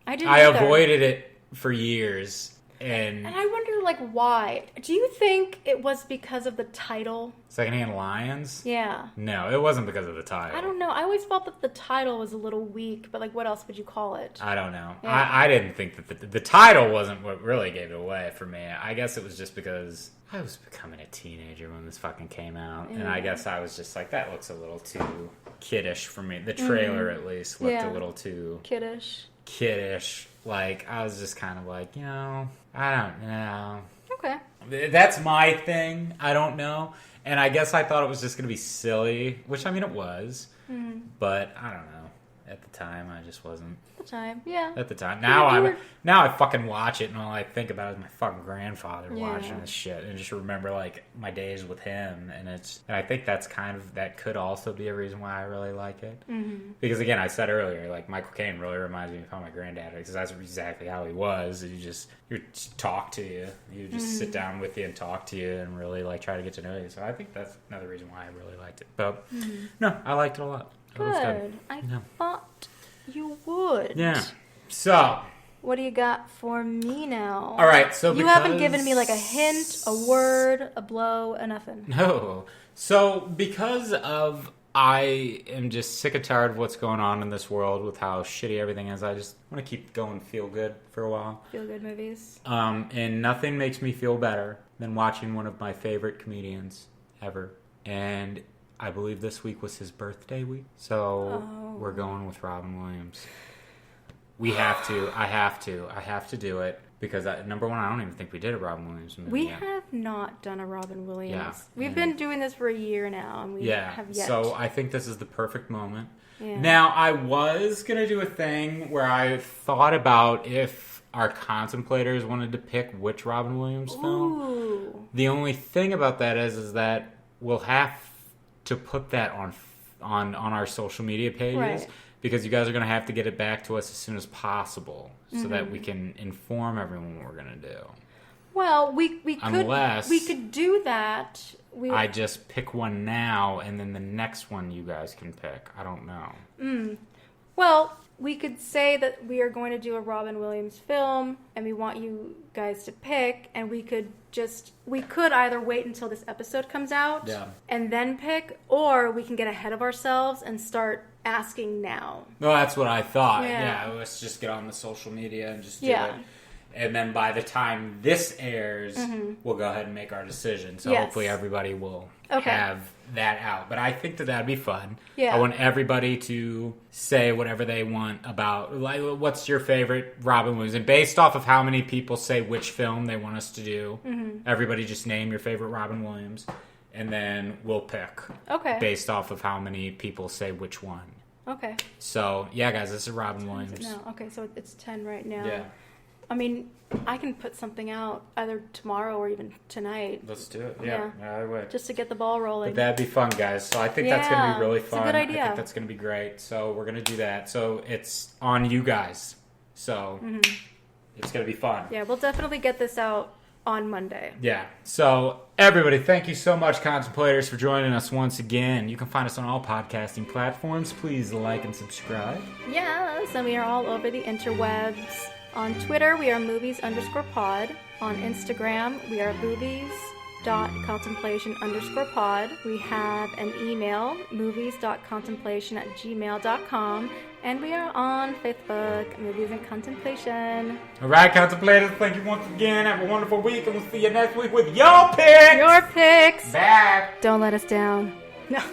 avoided it for years. And
I wonder, like, why? Do you think it was because of the title?
Secondhand Lions?
Yeah.
No, it wasn't because of the title.
I don't know. I always felt that the title was a little weak, but, like, what else would you call it?
I don't know.
Yeah.
I didn't think that the title wasn't what really gave it away for me. I guess it was just because I was becoming a teenager when this fucking came out. And I guess I was just like, that looks a little too kiddish for me. The trailer, at least, looked a little too... Kiddish. Like, I was just kind of like, I don't know.
Okay.
That's my thing. I don't know. And I guess I thought it was just going to be silly, which, I mean, it was. But, I don't know. At the time, I just wasn't.
At the time, yeah.
At the time. Now I fucking watch it, and all I think about is my fucking grandfather watching this shit, and just remember, like, my days with him, and I think that's that could also be a reason why I really like it. Because, again, I said earlier, like, Michael Caine really reminds me of how my granddad, because that's exactly how he was. You talk to you. You just sit down with you and talk to you, and really, like, try to get to know you. So I think that's another reason why I really liked it. But, no, I liked it a lot.
Good. I thought you would.
Yeah. So.
What do you got for me now?
All right. So
you haven't given me like a hint, a word, a blow, a nothing.
No. So because of I am just sick and tired of what's going on in this world with how shitty everything is. I just want to keep going feel good for a while.
Feel good movies.
And nothing makes me feel better than watching one of my favorite comedians ever. And I believe this week was his birthday week. So we're going with Robin Williams. We have to. I have to do it. Because, number one, I don't even think we did a Robin Williams movie
We
yet.
have not done a Robin Williams.
Yeah.
We've been doing this for a year now, and we have yet.
So I think this is the perfect moment.
Yeah.
Now, I was going to do a thing where I thought about if our contemplators wanted to pick which Robin Williams film.
Ooh.
The only thing about that is that we'll have to put that on our social media pages.
Right.
Because you guys are going to have to get it back to us as soon as possible so that we can inform everyone what we're going to do.
Well, we
Unless
could do that.
I just pick one now, and then the next one you guys can pick. I don't know.
Well, we could say that we are going to do a Robin Williams film, and we want you guys to pick, and we could either wait until this episode comes out and then pick, or we can get ahead of ourselves and start asking now.
Well, that's what I thought.
Yeah.
Let's just get on the social media and just do it. And then by the time this airs, we'll go ahead and make our decision. So hopefully everybody will have that out. But I think that'd be fun.
Yeah.
I want everybody to say whatever they want about, like, what's your favorite Robin Williams? And based off of how many people say which film they want us to do, everybody just name your favorite Robin Williams. And then we'll pick.
Okay.
Based off of how many people say which one.
Okay.
So, yeah, guys, this is Robin Williams.
No. Okay, so it's 10 right now.
Yeah.
I mean, I can put something out either tomorrow or even tonight.
Let's do it. Yeah, I would.
Just to get the ball rolling.
But that'd be fun, guys. So I think that's going to be really fun.
It's a good idea.
I think that's going to be great. So we're going to do that. So it's on you guys. So it's going to be fun.
Yeah, we'll definitely get this out on Monday.
Yeah. So everybody, thank you so much, Contemplators, for joining us once again. You can find us on all podcasting platforms. Please like and subscribe.
Yes, and we are all over the interwebs. On Twitter, we are movies_pod. On Instagram, we are movies.contemplation_pod. We have an email, movies.contemplation@gmail.com. And we are on Facebook, Movies and Contemplation.
All right, Contemplators, thank you once again. Have a wonderful week, and we'll see you next week with your picks.
Your picks.
Back.
Don't let us down. No.